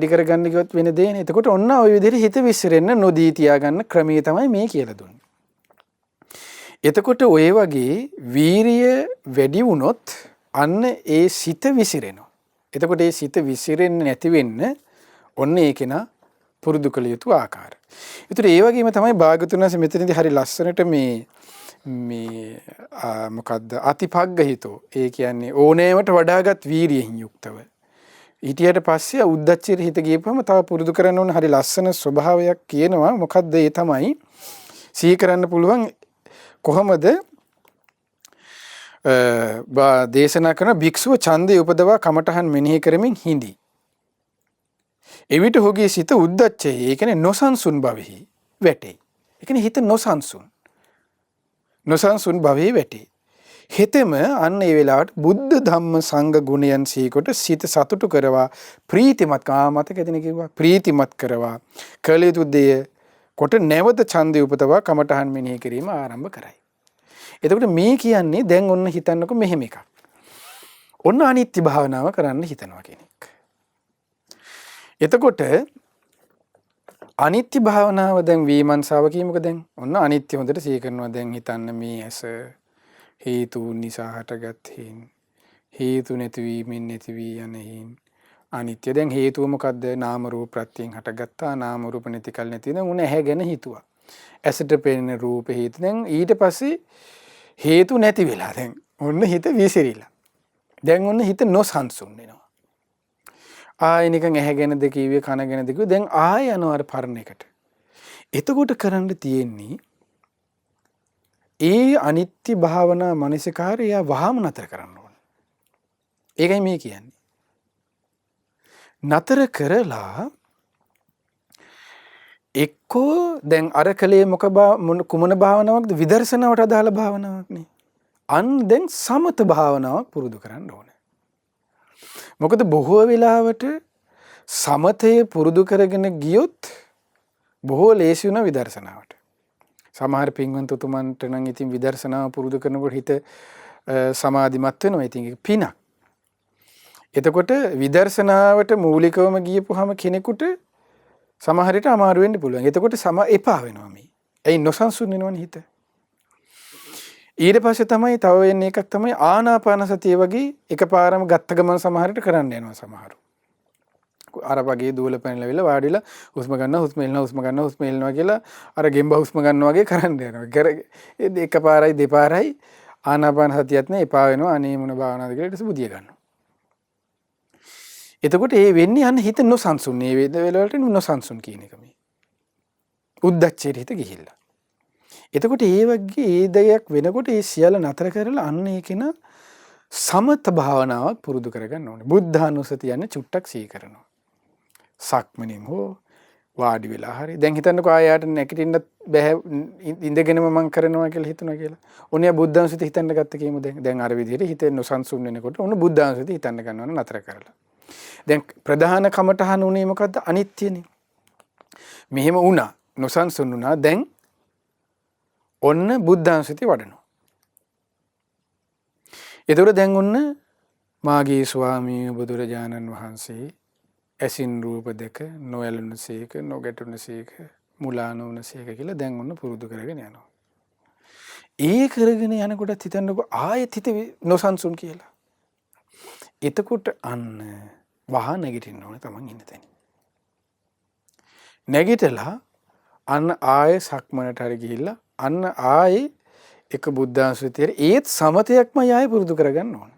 කරගන්න කිව්වත් වෙන දෙන්නේ. එතකොට ඔන්න ওই විදිහට හිත විසිරෙන්න නොදී තියාගන්න ක්‍රමයේ තමයි මේ කියලා දුන්නේ. එතකොට ඔය වගේ වීරිය වැඩි වුණොත් අන්න ඒ සිත විසිරෙනවා. එතකොට ඒ සිත විසිරෙන්නේ නැති වෙන්න ඔන්න ඒකේන පුරුදු කළ යුතු ආකාරය. ඒතර ඒ වගේම තමයි භාගතුන් වහන්සේ මෙතනදී හරි ලස්සනට මේ මොකද්ද අතිපග්ගහිතෝ ඒ කියන්නේ ඕනෑමට වඩාගත් වීරියෙන් යුක්තව ඊටියට පස්සේ උද්දච්චයට හිත ගියපම තව පුරුදු කරන්න ඕන හරි ලස්සන ස්වභාවයක් කියනවා. මොකද්ද ඒ තමයි සිහි කරන්න පුළුවන් කොහොමද දේශනා කරන භික්ෂුව ඡන්දය උපදවා කමඨහන් මෙනෙහි කරමින් හිඳි. එවිට ඔහුගේ සිත උද්දච්චයේ ඒ කියන්නේ නොසන්සුන් භවෙහි වැටේ. ඒ කියන්නේ හිත නොසන්සුන් භවෙහි වැටේ. හිතෙම අන්න ඒ වෙලාවට බුද්ධ ධම්ම සංඝ ගුණයන් සීකොට සිත සතුටු කරවා ප්‍රීතිමත් කාමතකදෙන කිව්වා ප්‍රීතිමත් කරවා කළ යුතු දේ කොට නැවත ඡන්දය උපදවා කමඨහන් මෙනෙහි කිරීම ආරම්භ කරයි. එතකොට මේ කියන්නේ දැන් ඔන්න හිතන්නකො මෙහෙම එකක්. ඔන්න අනිත්‍ය භාවනාව කරන්න හිතනවා කෙනෙක්. එතකොට අනිත්‍ය භාවනාව දැන් විමර්ශාව කියමුක දැන් ඔන්න අනිත්‍ය හොඳට සිහි කරනවා. දැන් හිතන්න මේ ඇස හේතු නිසා හටගත් හේන් හේතු නැතිවීමෙන් නැති වී යන හේන් අනිත්‍ය. දැන් හේතුව මොකද්ද? නාම රූප ප්‍රත්‍යයෙන් හටගත්තා. නාම රූප නැති කල නැති දැන් උන ඇහැ ගැන හිතුවා. ඇසට පෙනෙන රූප හේතු. දැන් ඊට පස්සේ හේතු නැති වෙලා දැන් ඔන්න හිත විසිරිලා. දැන් ඔන්න හිත නොසන්සුන් වෙනවා. ආයෙ නිකන් ඇහැ ගැනද කිව්වේ කන ගැනද කිව්වේ දැන් ආයෙ යනවා අර පරණ එකට. එතකොට කරන්න තියෙන්නේ ඒ අනිත්‍ය භාවනා මනසිකාරය වහම නතර කරන්න ඕන. ඒකයි මේ කියන්නේ. නතර කරලා එක්කෝ දැන් අර කලේ කුමන භාවනාවක්ද? විදර්ශනාවට අදාළ භාවනාවක් නේ. අන් දැන් සමත භාවනාවක් පුරුදු කරන්න ඕනේ. මොකද බොහෝ වෙලාවට සමතය පුරුදු කරගෙන ගියොත් බොහෝ ලේසි වෙන විදර්ශනාවට. සමහර පින්වන්තතුමන්ට නම් ඉතින් විදර්ශනාව පුරුදු කරනකොට හිත සමාධිමත් වෙනවා. ඉතින් ඒක පිනක්. එතකොට විදර්ශනාවට මූලිකවම ගියපුවාම කෙනෙකුට සමහර විට අමාරු වෙන්න පුළුවන්. එතකොට එපා වෙනවා මේ. ඇයි නොසන්සුන් වෙනවනේ හිත. ඊට පස්සේ තමයි තව වෙන්නේ එකක් තමයි ආනාපාන සතිය වගේ එකපාරම ගත්ත ගමන් සමහරට කරන්න යනවා සමහරු. අර වගේ දූල පැනලවිලා වාඩිලා හුස්ම ගන්නවා හුස්ම එල්ලනවා හුස්ම ගන්නවා හුස්ම එල්ලනවා කියලා අර ගෙම්බ හුස්ම ගන්නවා වගේ කරන්න යනවා. එකපාරයි දෙපාරයි ආනාපාන සතියත් නේ එපා වෙනවා. අනේ මොන භාවනාවද කියලා ඊට පස්සේ බුදිය ගන්නවා. එතකොට ඒ වෙන්නේ අන්න හිත නොසන්සුන්. මේ වේද වලට නොසන්සුන් කියන එක මේ. උද්දච්චයට හිත ගිහිල්ලා. එතකොට ඒ වගේ ඒ දෙයක් වෙනකොට ඒ සියල්ල නතර කරලා අන්න ඒකේන සමත භාවනාවක් පුරුදු කරගන්න ඕනේ. බුද්ධානුස්සතිය යන චුට්ටක් සිහි කරනවා. සක්මනින් හෝ වාඩි වෙලා හරි. දැන් හිතන්නකෝ ආයෙත් නැගිටින්න බෑ ඉඳගෙනම මම කරනවා කියලා හිතනවා කියලා. ඔන්න බුද්ධානුස්සතිය හිතන්න ගත්ත කියමු දැන්. දැන් අර විදිහට හිතේ නොසන්සුන් වෙනකොට ඔන්න බුද්ධානුස්සතිය හිතන්න ගන්නවන නතර කරලා. දැන් ප්‍රධාන කමඨහන උනේ මොකද්ද? අනිත්‍යනේ. මෙහෙම වුණා. නොසන්සුන් වුණා. දැන් ඔන්න බුද්ධානුස්සතිය වඩනවා. එතකොට දැන් ඔන්න මාගේ ස්වාමී බුදුරජාණන් වහන්සේ ඇසින් රූප දෙක නොයලුනසේක නොගැටුනසේක මුලා නොවුනසේක කියලා දැන් ඔන්න පුරුදු කරගෙන යනවා. ඒ කරගෙන යනකොට හිතන්නකො ආයෙත් හිත නොසන්සුන් කියලා. එතකොට අන්න වහා නැගිටින්න ඕනේ තමන් ඉන්න තැන. නැගිටලා අන්න ආයෙ සක්මනට හරි ගිහිල්ලා අන්න ආයේ එක බුද්ධානුස්සතියට ඒත් සමතයක්ම ආයේ පුරුදු කරගන්න ඕන.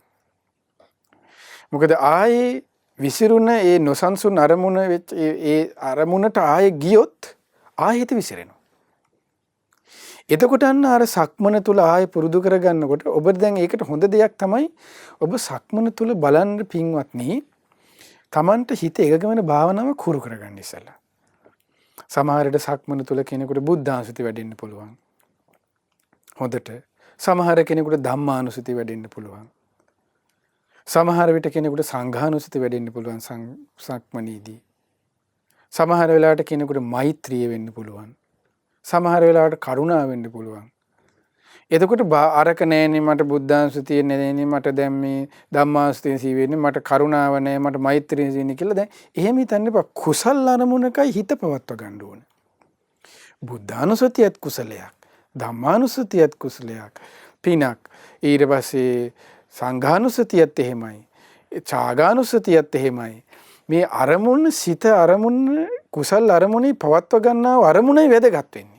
මොකද ආයේ විසිරුණ ඒ නොසන්සුන් අරමුණ වෙච්ච ඒ අරමුණට ආයේ ගියොත් ආයෙ හිත විසිරෙනවා. එතකොට අන්න අර සක්මන තුල ආයේ පුරුදු කරගන්නකොට ඔබ දැන් ඒකට හොඳ දෙයක් තමයි ඔබ සක්මන තුල බලන්න පින්වත්නි තමන්ට හිත එකග වෙන භාවනාව කුරු කරගන්න ඉස්සලා. සමහරට සක්මන තුල කෙනෙකුට බුද්ධානුස්සතිය වැඩෙන්න පුළුවන්. හොඳට සමහර කෙනෙකුට ධම්මානුස්සතිය වැඩෙන්න පුළුවන්. සමහර විට කෙනෙකුට සංඝානුස්සතිය වැඩෙන්න පුළුවන් සක්මනීදී. සමහර වෙලාවට කෙනෙකුට මෛත්‍රිය වෙන්න පුළුවන්. සමහර වෙලාවට කරුණාව වෙන්න පුළුවන්. එතකොට අරක නෑනේ මට බුද්ධානුස්සතිය නෑනේ මට දැන් මේ ධම්මානුස්සතිය සීවෙන්නේ මට කරුණාව නෑ මට මෛත්‍රිය සීවෙන්නේ කියලා දැන් එහෙම හිතන්න එපා. කුසල් අරමුණකයි හිත පවත්ව ගන්න ඕනේ. බුද්ධානුස්සතියත් කුසලයක්. ධම්මානුස්සතියත් කුසලයක්. පිනක්. ඊට පස්සේ සංඝානුස්සතියත් එහෙමයි. ඡාගානුස්සතියත් එහෙමයි. මේ අරමුණ සිත අරමුණ කුසල් අරමුණේ පවත්ව ගන්නා අරමුණයි වැදගත් වෙන්නේ.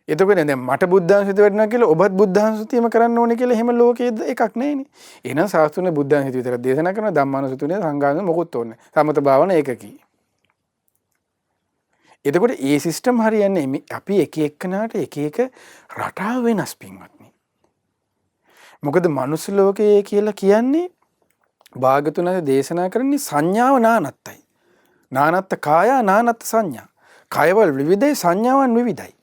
එතකොට දැන් මට බුද්ධානුස්සතිය වඩනවා කියලා ඔබත් බුද්ධානුස්සතියම කරන්න ඕනේ කියලා එහෙම ලෝකයේ එකක් නැහැනේ. එහෙනම් සාස්ත්‍රුනේ බුද්ධානුස්සතිය විතර දේශනා කරනවා ධම්මානුස්සතිය සංඝානුස්සතිය මොකුත් ඕනේ නැහැ. සමත භාවන ඒකකී. එතකොට ඒ සිස්ටම් හරියන්නේ අපි එක එක්කනාට එක එක රටාව වෙනස් පින්වත්නි. මොකද මනුස්ස ලෝකයේ කියලා කියන්නේ භාගතුනාගේ දේශනා කරන්නේ සංඥාව නානත්තයි. නානත්ත කාය නානත්ත සංඥා. කායවල විවිධයි සංඥාවන් විවිධයි.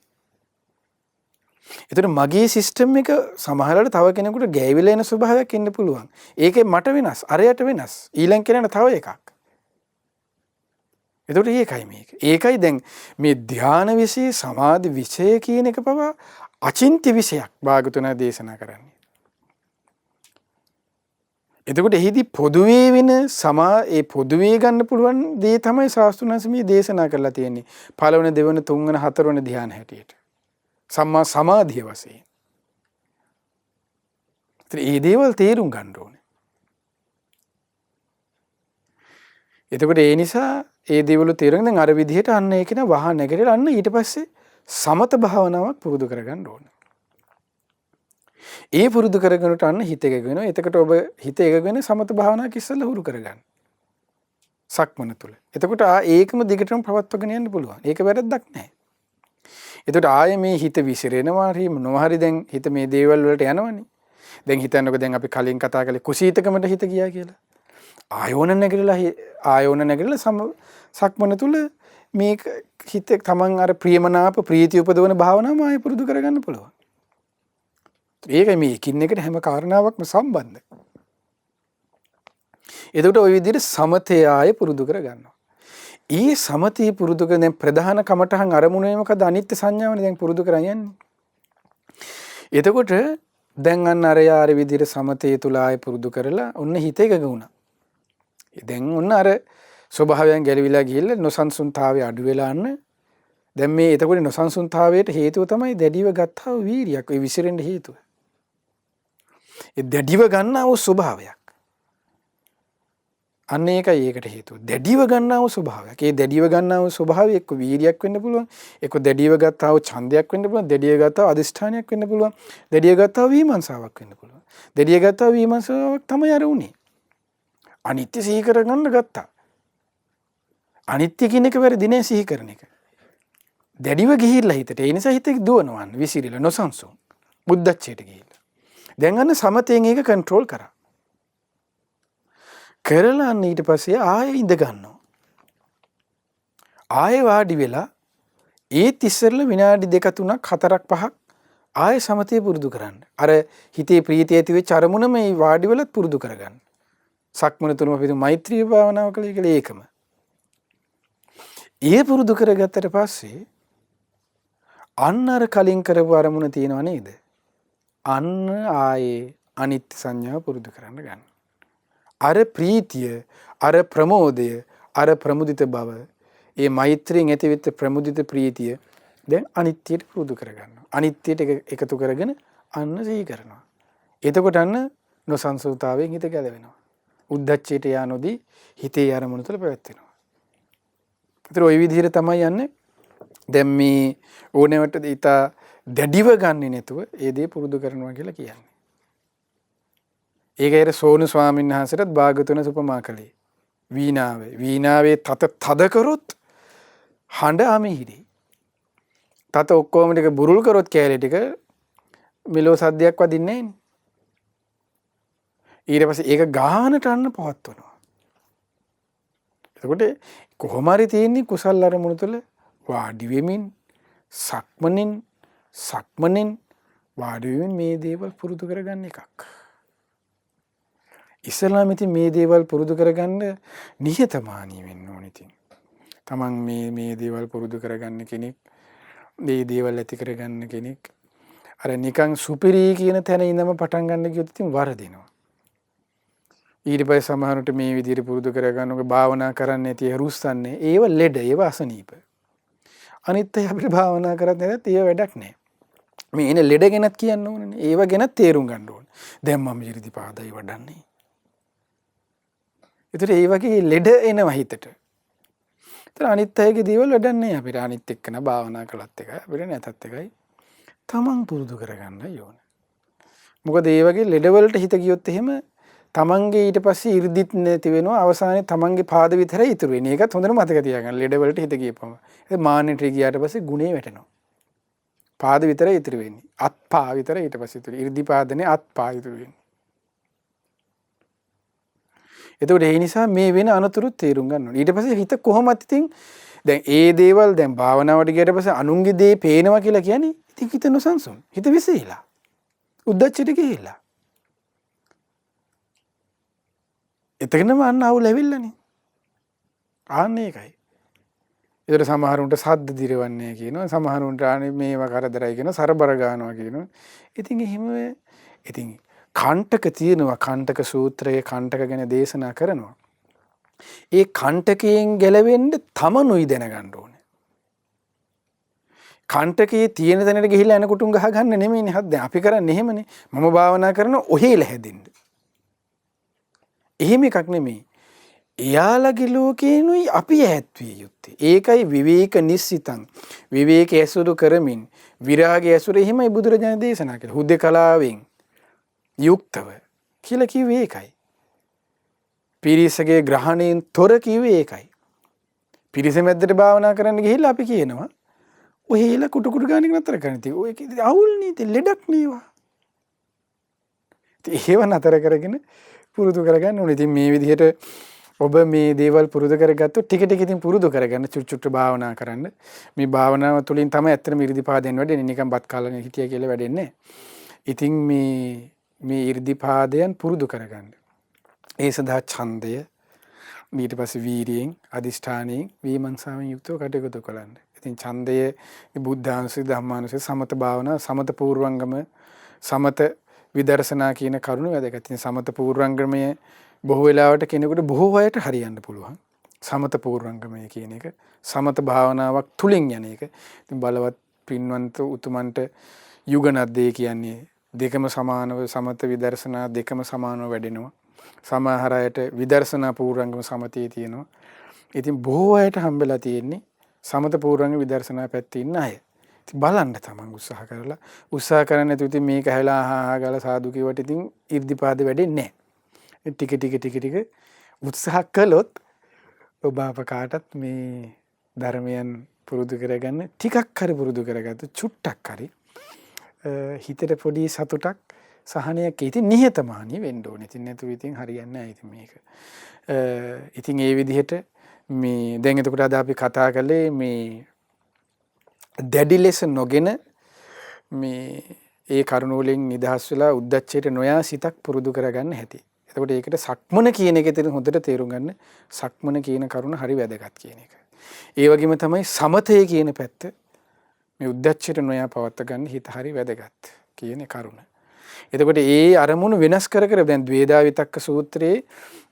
එතකොට මගේ සිස්ටම් එක සමහරවිට තව කෙනෙකුට ගෑවිලා එන ස්වභාවයක් ඉන්න පුළුවන්. ඒකේ මට වෙනස්, අරයට වෙනස්. ඊළඟ කෙනාට තව එකක්. එතකොට ඒකයි මේක. ඒකයි දැන් මේ ධාන විෂය, සමාධි විෂය කියන එක පවා අචින්ත්‍ය විෂයක් භාගතුනා දේශනා කරන්නේ. එතකොට එහිදී පොදුවේ වෙන ඒ පොදුවේ ගන්න පුළුවන් දේ තමයි ශාස්ත්‍රඥයන් මේ දේශනා කරලා තියෙන්නේ. පළවෙනි, දෙවෙනි, තුන්වෙනි, හතරවෙනි ධ්‍යාන හැටියට. සම්මා සමාධිය වශයෙන්. ඒ දේවල් තේරුම් ගන්න ඕනේ. එතකොට ඒ නිසා ඒ දේවල් තේරුම් දැන් අර විදිහට අන්න ඒකන වහ නැගිටලා අන්න ඊට පස්සේ සමත භාවනාවක් පුරුදු කරගන්න ඕනේ. ඒ පුරුදු කරගෙනට අන්න හිත එකග වෙනවා. එතකොට ඔබ හිත එකග වෙන සමත භාවනාවක් ඉස්සෙල්ලා හුරු කරගන්න. සක්මන තුල. එතකොට ඒකම දිගටම පවත්වාගෙන යන්න පුළුවන්. ඒක වැරද්දක් නැහැ. එතකොට ආයේ මේ හිත විසිරෙනවා හරි මොනවා හරි දැන් හිත මේ දේවල් වලට යනවනේ. දැන් හිතන්නකෝ දැන් අපි කලින් කතා කළේ කුසීතකමට හිත ගියා කියලා. ආයෝන නැගිටලා සක්මන තුල මේ හිත තමන් අර ප්‍රියමනාප ප්‍රීතිය උපදවන භාවනාවම ආයේ පුරුදු කරගන්න පුළුවන්. ඒකයි මේ එකින් එකට හැම කාරණාවක්ම සම්බන්ධයි. එතකොට ওই විදිහට සමතය ආයේ පුරුදු කරගන්නවා. ඊ සමතය පුරුදු කරන දැන් ප්‍රධාන කමටහන් අරමුණේ මොකද අනිත්‍ය සංඥාවනේ දැන් පුරුදු කරන් යන්නේ. එතකොට දැන් අන්න අර යාර විදිහට සමතය තුල ආයේ පුරුදු කරලා ඔන්න හිත එකග වුණා. දැන් ඔන්න අර ස්වභාවයෙන් ගැලවිලා ගිහිල්ලා නොසන්සුන්තාවය අඩු වෙලා අන්න දැන් මේ එතකොට නොසන්සුන්තාවයට හේතුව තමයි දැඩිව ගත්තා වූ වීරියක්. ඒ විසිරෙන්න හේතුව. ඒ දැඩිව ගන්නා වූ ස්වභාවයක්. අන්න ඒකයි ඒකට හේතුව. දැඩිව ගන්නා වූ ස්වභාවයක්. ඒ දැඩිව ගන්නා වූ ස්වභාවය එක්ක වීරියක් වෙන්න පුළුවන්. එක්ක දැඩිව ගත්තා වූ ඡන්දයක් වෙන්න පුළුවන්. දැඩිව ගත්තා වූ අදිෂ්ඨානයක් වෙන්න පුළුවන්. දැඩිව ගත්තා වූ විමර්ශාවක් වෙන්න පුළුවන්. දැඩිව ගත්තා වූ විමර්ශාවක් තමයි අර උනේ. අනිත්‍ය සිහි කරගන්න ගත්තා. අනිත්‍ය කියන එක වැරදි නෑ සිහි කරන එක. දැඩිව ගිහිල්ලා හිතට. ඒ නිසා හිත දුවනවා විසිරිලා නොසන්සුන්. බුද්ධච්චයට ගිහිල්ලා. දැන් අන්න සමතෙන් ඒක කන්ට්‍රෝල් කරා. කරලා අන්න ඊට පස්සේ ආයෙ ඉඳ ගන්නවා. ආයෙ වාඩි වෙලා ඒත් ඉස්සෙල්ලා විනාඩි 2 3ක් 4ක් 5ක් ආයෙ සමතේ පුරුදු කරන්න. අර හිතේ ප්‍රීතිය ඇති වෙච්ච අරමුණ මේ වාඩි වෙලත් පුරුදු කරගන්න. සක්මන තුනම අපි මෛත්‍රී භාවනාව කළේ කියලා ඒකම. ඒ පුරුදු කරගත්තට පස්සේ අන්න අර කලින් කරපු අරමුණ තියෙනව නේද? අන්න ආයේ අනිත්‍ය සංඥාව පුරුදු කරන්න ගන්න. අර ප්‍රීතිය, අර ප්‍රමෝදය, අර ප්‍රමුදිත බව, ඒ මෛත්‍රියෙන් ඇතිවෙච්ච ප්‍රමුදිත ප්‍රීතිය දැන් අනිත්‍යයට පුරුදු කරගන්නවා. අනිත්‍යයට එකතු කරගෙන අන්න සිහි කරනවා. එතකොට අන්න නොසන්සුන්තාවයෙන් හිත ගැලවෙනවා. උද්දච්චයට යා නොදී හිතේ අරමුණ තුළ පැවැත්වෙනවා. ඒතර ওই විදිහට තමයි යන්නේ. දැන් මේ ඕනෑමට ඊට දැඩිව ගන්නෙ නැතුව ඒ දේ පුරුදු කරනවා කියලා කියන්නේ. ඒකයි සෝනු ස්වාමීන් වහන්සේටත් භාගතුන උපමා කළේ. වීණාවේ තද කරොත් හඬ අමිහිරි. තත ඔක්කොම ටික බුරුල් කරොත් කෑලි ටික මෙලෝ සද්දයක් වදින්නේ නැහැ. ඊට පස්සේ ඒක ගානට අන්න පවත්වනවා. එතකොට කොහොම හරි තියෙන්නේ කුසල් අරමුණු තුළ වාඩි වෙමින් සක්මනෙන් වාඩි වෙමින් මේ දේවල් පුරුදු කරගන්න එකක්. ඉස්සෙල්ලාම ඉතින් මේ දේවල් පුරුදු කරගන්න නිහතමානී වෙන්න ඕනේ ඉතින්. තමන් මේ දේවල් පුරුදු කරගන්න කෙනෙක්, මේ දේවල් ඇති කරගන්න කෙනෙක් අර නිකන් සුපිරි කියන තැන ඉඳම පටන් ගන්න කිව්වොත් ඉතින් වරදිනවා. ඊට පස්සේ සමහරවිට මේ විදිහට පුරුදු කරගන්නකොට භාවනා කරන්නේ නැති රුස්සන්නේ ඒව ලෙඩ ඒව අසනීප. අනිත් අය අපිට භාවනා කරත් නැත්නම් ඒව වැඩක් නැහැ. මේ එන ලෙඩ ගැනත් කියන්න ඕනනේ. ඒව ගැනත් තේරුම් ගන්න ඕනේ. දැන් මම ඉරිදිපාදයි වඩන්නේ. ඒතර ඒ වගේ ලෙඩ එනවා හිතට. ඒතර අනිත් අයගේ දේවල් වැඩක් නැහැ අපිට. අනිත් එක්කන භාවනා කළත් එකයි අපිට නැතත් එකයි. තමන් පුරුදු කරගන්නයි ඕනේ. මොකද ඒ වගේ ලෙඩ වලට හිත ගියොත් එහෙම තමන්ගේ ඊට පස්සේ 이르දිත් නැති වෙනවා. අවසානයේ තමන්ගේ පාද විතරයි ඉතුරු වෙන්නේ. ඒකත් හොඳට මතක තියාගන්න. ලෙඩ වලට හිත ගියපම. ඒ මානෙට ගියාට පස්සේ ගුණේ වැටෙනවා. පාද විතරයි ඉතුරු වෙන්නේ. අත් පා විතරයි ඊට පස්සේ ඉතුරු. 이르දිපාදනේ අත් පා ඉතුරු වෙන්නේ. එතකොට ඒ නිසා මේ වෙන අනතුරු තේරුම් ගන්න ඕනේ. ඊට පස්සේ හිත කොහොමද ඉතින් දැන් ඒ දේවල් දැන් භාවනාවට ගියට පස්සේ අනුන්ගේ දේ පේනවා කියලා කියන්නේ ඉතින් හිත නොසන්සුන්. හිත විසිරීලා. උද්දච්චයට ගිහිලා. එතනම අන්න අවුල ඇවිල්ලානේ. ආන්න ඒකයි. ඒතර සමහරුන්ට සද්ද දිරවන්නේ කියනවා. සමහරුන්ට අනේ මේවා කරදරයි කියනවා. සරබර ගන්නවා කියනවා. ඉතින් එහෙම ඉතින් කණ්ඨක තියෙනවා. කණ්ඨක සූත්‍රයේ කණ්ඨක ගැන දේශනා කරනවා. ඒ කණ්ඨකයෙන් ගැලවෙන්න තමනුයි දැනගන්න ඕනේ. කණ්ඨකයේ තියෙන තැනට ගිහිල්ලා එන කුටුම් ගහ ගන්න නෙමෙයිනේ. හත් දැන් අපි කරන්නේ එහෙමනේ. මම භාවනා කරන ඔහෙල හැදෙන්න. එහෙම එකක් නෙමෙයි. එයාලගේ ලෝකේනුයි අපි ඈත් විය යුත්තේ. ඒකයි විවේක නිස්සිතං. විවේක ඇසුරු කරමින් විරාගය ඇසුර එහෙමයි බුදුරජාණන් දේශනා කළේ. හුදේකලාවෙන් යුක්තව කියලා කිව්වේ ඒකයි. පිරිසගේ ග්‍රහණයෙන් තොර කිව්වේ ඒකයි. පිරිස මැද්දට භාවනා කරන්න ගිහිල්ලා අපි කියනවා ඔහෙල කුටු කුටු ගානින් නතර කරන්න තියෙන්නේ. ඔය කිව්වේ අවුල් නීති ලෙඩක් නේවා. ඉතින් ඒව නතර කරගෙන පුරුදු කරගන්න ඕනේ. ඉතින් මේ විදිහට ඔබ මේ දේවල් පුරුදු කරගත්තොත් ටික ටික ඉතින් පුරුදු කරගන්න චුට්ටු භාවනා කරන්න. මේ භාවනාව තුළින් තමයි ඇත්තටම ඉරිදිපාදෙන් වැඩෙන්නේ. නිකන් බත් කාලා හිටිය කියලා වැඩෙන්නේ නැහැ. ඉතින් මේ ඉරිදිපාදයන් පුරුදු කරගන්න. ඒ සඳහා ඡන්දය ඊට පස්සේ වීරියෙන් අදිෂ්ඨානයෙන් විමර්ශනාවෙන් යුක්තව කටයුතු කරන්න. ඉතින් ඡන්දය බුද්ධානුස්සති ධම්මානුස්සති සමත භාවනා සමත පූර්වංගම සමත විදර්ශනා කියන කරුණ වැදගත්. ඉතින් සමත පූර්වංගමය බොහෝ වෙලාවට කෙනෙකුට බොහෝ අයට හරියන්න පුළුවන්. සමත පූර්වංගමය කියන එක සමත භාවනාවක් තුලින් යන එක. ඉතින් බලවත් පින්වන්ත උතුමන්ට යුගනද්දේ කියන්නේ දෙකම සමානව සමත විදර්ශනා දෙකම සමානව වැඩෙනවා. සමහර අයට විදර්ශනා පූර්වංගම සමතේ තියෙනවා. ඉතින් බොහෝ අයට හම්බෙලා තියෙන්නේ සමත පූර්වංග විදර්ශනා පැත්තේ ඉන්න අය. ඉතින් බලන්න තමන් උත්සාහ කරලා උත්සාහ කරන්නේ නැතුව ඉතින් මේක හැලා ආහා ගාලා සාදු කිව්වට ඉතින් 이르දිපාද වැඩෙන්නේ නැහැ. ටික උත්සාහ කළොත් ඔබ අප කාටත් මේ ධර්මයන් පුරුදු කරගන්න ටිකක් හරි පුරුදු කරගත්තොත් චුට්ටක් හරි හිතට පොඩි සතුටක් සහනයක් ඉතින් නිහතමානී වෙන්න ඕනේ. ඉතින් නැතුව ඉතින් හරියන්නේ නැහැ ඉතින් මේක. ඉතින් ඒ විදිහට මේ දැන් එතකොට අද අපි කතා කළේ මේ දැඩි ලෙස නොගෙන මේ ඒ කරුණ වලින් නිදහස් වෙලා උද්දච්චයට නොයා සිතක් පුරුදු කරගන්න හැටි. එතකොට ඒකට සක්මන කියන එක ඉතින් හොඳට තේරුම් ගන්න. සක්මන කියන කරුණ හරි වැදගත් කියන එක. ඒ වගේම තමයි සමතය කියන පැත්ත මේ උද්දච්චයට නොයා පවත්වා ගන්න හිත හරි වැදගත් කියන කරුණ. එතකොට ඒ අරමුණු වෙනස් කර දැන් ද්වේදා විතක්ක සූත්‍රයේ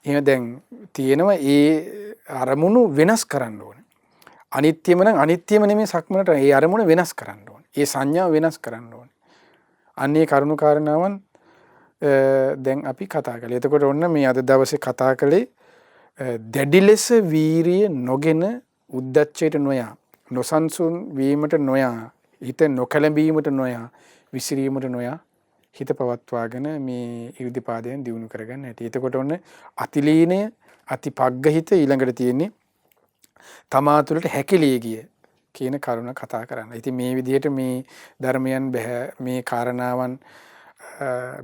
එහෙම දැන් තියෙනවා ඒ අරමුණු වෙනස් කරන්න ඕනේ. අනිත්‍යම නම් අනිත්‍යම නෙමෙයි සක්මනට ඒ අරමුණ වෙනස් කරන්න ඕනේ. ඒ සංඥාව වෙනස් කරන්න ඕනේ. අන්නේ කරුණු කාරණාවන් දැන් අපි කතා කළේ. එතකොට ඔන්න මේ අද දවසේ කතා කළේ දැඩි ලෙස වීරිය නොගෙන උද්දච්චයට නොයා නොසන්සුන් වීමට නොයා හිත නොකැළඹීමට නොයා විසිරීමට නොයා හිත පවත්වාගෙන මේ ඉරිදිපාදයෙන් දියුණු කරගන්න හැටි. එතකොට ඔන්න අතිලීනය අතිපග්ග හිත ඊළඟට තියෙන්නේ තමා තුළට හැකිලිය ගිය කියන කරුණ කතා කරන්න. ඉතින් මේ විදිහට මේ ධර්මයන් මේ කාරණාවන්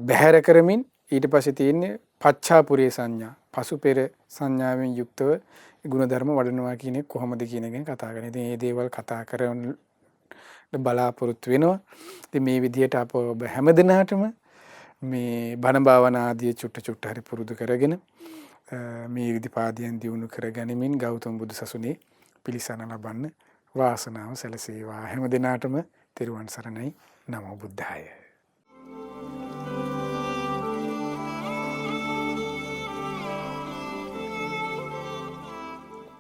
බැහැර කරමින් ඊට පස්සේ තියෙන්නේ පච්චාපුරේ සංඥා. පසු පෙර සංඥාවෙන් යුක්තව ගුණධර්ම වඩනවා කියන එක කොහොමද කියන එකෙන් කතා කරන්නේ. ඉතින් මේ දේවල් කතා කරන බලාපොරොත්තු වෙනවා. ඉතින් මේ විදිහට අප හැමදිනාටම මේ බණ භාවනා ආදී චුට්ට හරි පුරුදු කරගෙන මේ ඉරිදිපාදයන් දියුණු කර ගනිමින් ගෞතම බුදු සසුනේ පිළිසරණ ලබන්න වාසනාව සැලසේවා. හැම දිනාටම තෙරුවන් සරණයි. නමෝ බුද්ධාය.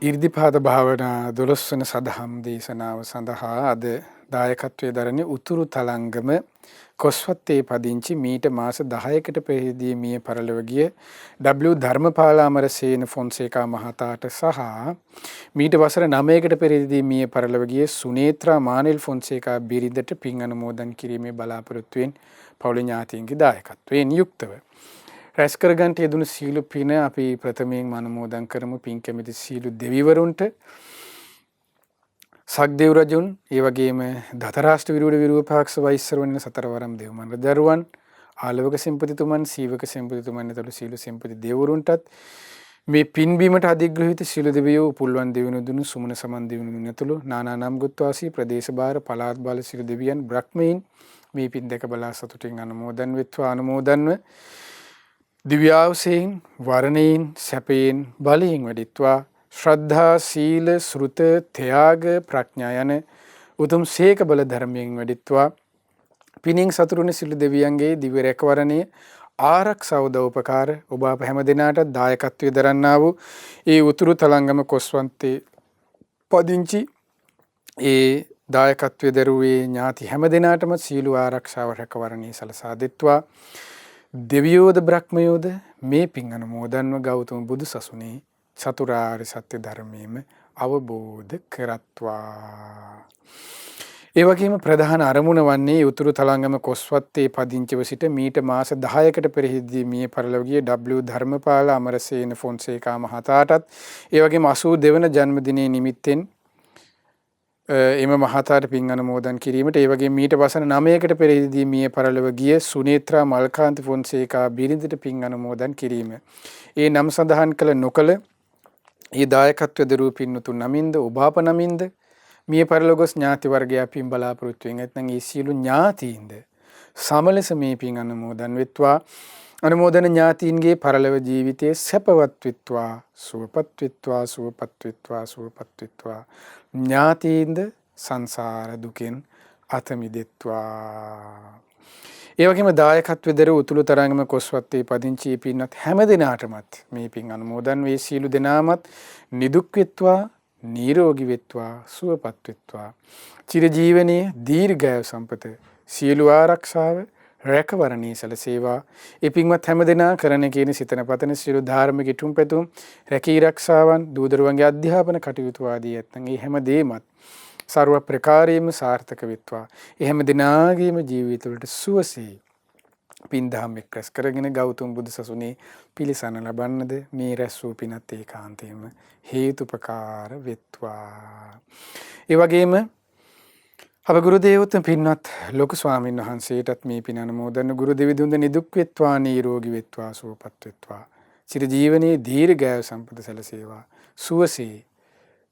ඉර්ධිපාද භාවනා 12 වන සදහම් දේශනාව සඳහා අද දායකත්වයේ දරන්නේ උතුරු තලංගම කොස්වත්තේ පදිංචි මීට මාස 10කට පෙරදී මිය පරලොව ගිය W ධර්මපාල අමරසේන ෆොන්සේකා මහතාට සහ මීට වසර 9කට පෙරදී මිය පරලොව ගිය සුනේත්‍රා මානෙල් ෆොන්සේකා බිරිඳට පින් අනුමෝදන් කිරීමේ බලාපොරොත්තුවෙන් පවුල ඥාතීන්ගේ දායකත්වයෙන් යුක්තව රැස් කරගන්ට යෙදුණු සීලු පින අපි ප්‍රථමයෙන් අනුමෝදන් කරමු. පින් කැමති සීලු දෙවිවරුන්ට, සක්දේව රජුන්, ඒ වගේම දතරාෂ්ට්‍ර විරූපාක්ෂ වෛශ්‍රවණ සතරවරම් දෙව්මන් දරුවන්, ආලවක සෙන්පතිතුමන්, සීවක සෙන්පතිතුමන් ඇතුළු සීලු සෙන්පති දෙවරුන්ටත් මේ පින්බීමට අධිග්‍රහිත සීලු දෙවියෝ උපුල්වන් දෙවියන් දුනු සුමන සමන් දෙවියන් ඇතුළු නානා නම් ගොත්වාසී ප්‍රදේශ බාර පළාත් බාල සීලු දෙවියන් බ්‍රහ්මීන් මේ පින් දෙක බලා සතුටින් අනුමෝදන් වෙත්වා. අනුමෝදන්ව දිව්‍යාවසයෙන් වරණයෙන් සැපයෙන් බලයෙන් වැඩිත්වා. ශ්‍රද්ධා සීල සෘත ත්‍යාග ප්‍රඥා යන උතුම් සේක බල ධර්මයෙන් වැඩිත්වා. පිනින් සතුරුනේ සිළු දෙවියන්ගේ දිව්‍ය රැකවරණයේ ආරක්ෂාව උපකාර ඔබ අප හැම දිනාට දායකත්වයේ දරන්නා වූ ඒ උතුරු තලංගම කොස්වන්තේ පදිංචි ඒ දායකත්වයේ දරුවේ ඥාති හැම දිනාටම සීල ආරක්ෂාව රැකවරණයේ සලසා දෙත්වා. දෙවියෝද බ්‍රහ්මයෝද මේ පින් අනුමෝදන්ව ගෞතම බුදු සසුනේ චතුරාර්ය සත්‍ය ධර්මයේම අවබෝධ කරත්වා. ඒ වගේම ප්‍රධාන අරමුණ වන්නේ උතුරු තලංගම කොස්වත්තේ පදිංචිව සිට මීට මාස 10කට පෙරදී මිය පරලොව ගිය W ධර්මපාල අමරසේන ෆොන්සේකා මහතාටත් ඒ වගේම 82 වන ජන්මදිනයේ නිමිත්තෙන් එම මහතාට පින් අනුමෝදන් කිරීමට ඒ වගේ මීට වසර 9කට පෙරදී මිය පරලොව ගිය සුනේත්‍රා මල්කාන්ති ෆොන්සේකා බිරිඳට පින් අනුමෝදන් කිරීම. ඒ නම් සඳහන් කළ නොකළ ඒ දායකත්වයේ දරූ පින්තුන් නමින්ද ඔබ අප නමින්ද මිය පරලොව ගොස් ඥාති වර්ගයා පින් බලාපොරොත්තු වෙන නැත්නම් ඒ සියලු ඥාතීන්ද සමලෙස මේ පින් අනුමෝදන් වෙත්වා. අනුමෝදන ඥාතීන්ගේ පරලොව ජීවිතයේ සැපවත් වෙත්වා, සුවපත් වෙත්වා, සුවපත් වෙත්වා, සුවපත් වෙත්වා. ඥාතීන්ද සංසාර දුකෙන් අත මිදෙත්වා. ඒ වගේම දායකත්වයේ දර උතුළු තරංගම කොස්වත්තේ පදිංචි පින්වත් හැම දිනාටමත් මේ පින් අනුමෝදන් වේ. සීලු දෙනාමත් නිදුක් වෙත්වා, නිරෝගී වෙත්වා, සුවපත් වෙත්වා. චිරජීවනයේ දීර්ඝායු සම්පත සීලු ආරක්ෂාව රැකවරණී සැලසේවා. ඒ පින්වත් හැම දෙනා කරන කියන සිතන පතන සියලු ධාර්මික ඉටුම් පැතුම් රැකී ආරක්ෂාවන් දූදරුවන්ගේ අධ්‍යාපන කටයුතු ආදී නැත්නම් ඒ හැම දෙයක්මත් ਸਰව ප්‍රකාරයෙන්ම සාර්ථක වෙත්වා. ඒ හැම දිනාගේම ජීවිත වලට සුවසේ පින්දහම් එක්රැස් කරගෙන ගෞතම බුදු සසුනේ පිළිසරණ ලබන්නද මේ රැස් වූ පිනත් ඒකාන්තයෙන්ම හේතුපකාර වෙත්වා. ඒ වගේම අප ගුරු දේවෝත්තම පින්වත් ලොකු ස්වාමීන් වහන්සේටත් මේ පින අනුමෝදන් ගුරු දෙවිඳුන්ද නිදුක් වෙත්වා, නිරෝගී වෙත්වා, සුවපත් වෙත්වා. චිර ජීවනයේ දීර්ඝායු සම්පත සැලසේවා. සුවසේ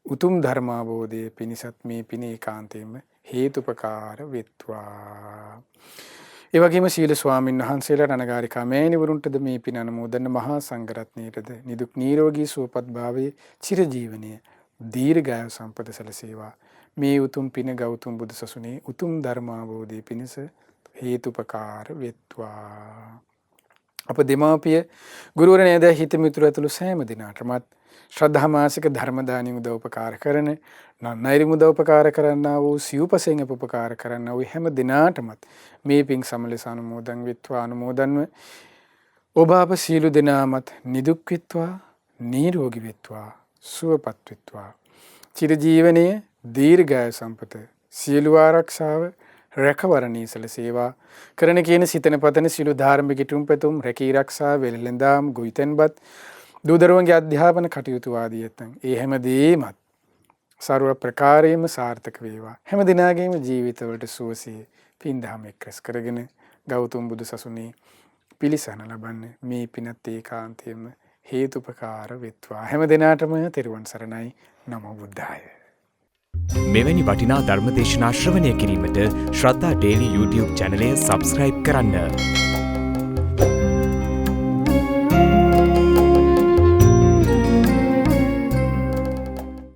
උතුම් ධර්මාවබෝධයේ පිණිසත් මේ පින ඒකාන්තයෙන්ම හේතුපකාර වෙත්වා. ඒ වගේම සීල ස්වාමීන් වහන්සේලා අනගාരികා මෑණිවරුන්ටද මේ පින අනුමෝදන් මහා සංඝරත්නයටද නිදුක් නිරෝගී සුවපත් භාවයේ චිර ජීවනයේ දීර්ඝායු සම්පත සැලසේවා. මේ උතුම් පින ගෞතම බුදු සසුනේ උතුම් ධර්මාවබෝධයේ පිණිස හේතුපකාර වෙත්වා. අප දෙමාපිය ගුරුවර නේද හිත මිතුරු ඇතුළු සෑම දිනාටමත් ශ්‍රද්ධා මාසික ධර්ම දානි උදව්පකාර කරන නෛරික උදව්පකාර කරන්නා වූ සිව්පසෙන් උපකාර කරන්නා වූ හැම දිනාටමත් මේ පින් සමලස අනුමෝදන් වෙත්වා. අනුමෝදන්ව ඔබ අප සීලු දෙනාමත් නිදුක් වෙත්වා, නිරෝගී වෙත්වා, සුවපත් වෙත්වා. චිර ජීවනයේ දීර්ඝායු සම්පත සියලු ආරක්ෂාව රැකවරණී සැලසේවා. කරන කියන සිතන පතන සියලු ධාර්මික ඉටුම් පැතුම් රැකී ආරක්ෂා වෙලෙන්දාම් ගොවිතැන්පත් දූදරුවන්ගේ අධ්‍යාපන කටයුතු ආදී නැත්නම් ඒ හැම දෙයක්මත් ਸਰව ප්‍රකාරයෙන්ම සාර්ථක වේවා. හැම දිනාගේම ජීවිතවලට සුවසේ පින්දහම එක්රැස් කරගෙන ගෞතම බුදු සසුනේ පිළිසරණ ලබන්න මේ පිනත් ඒකාන්තයෙන්ම හේතුපකාර වෙත්වා. හැම දිනාටම තෙරුවන් සරණයි. නමෝ බුද්ධාය. මෙවැනි වටිනා ධර්ම දේශනා ශ්‍රවණය කිරීමට ශ්‍රද්ධා ඩේලි YouTube චැනලය සබස්ක්‍රයිබ් කරන්න.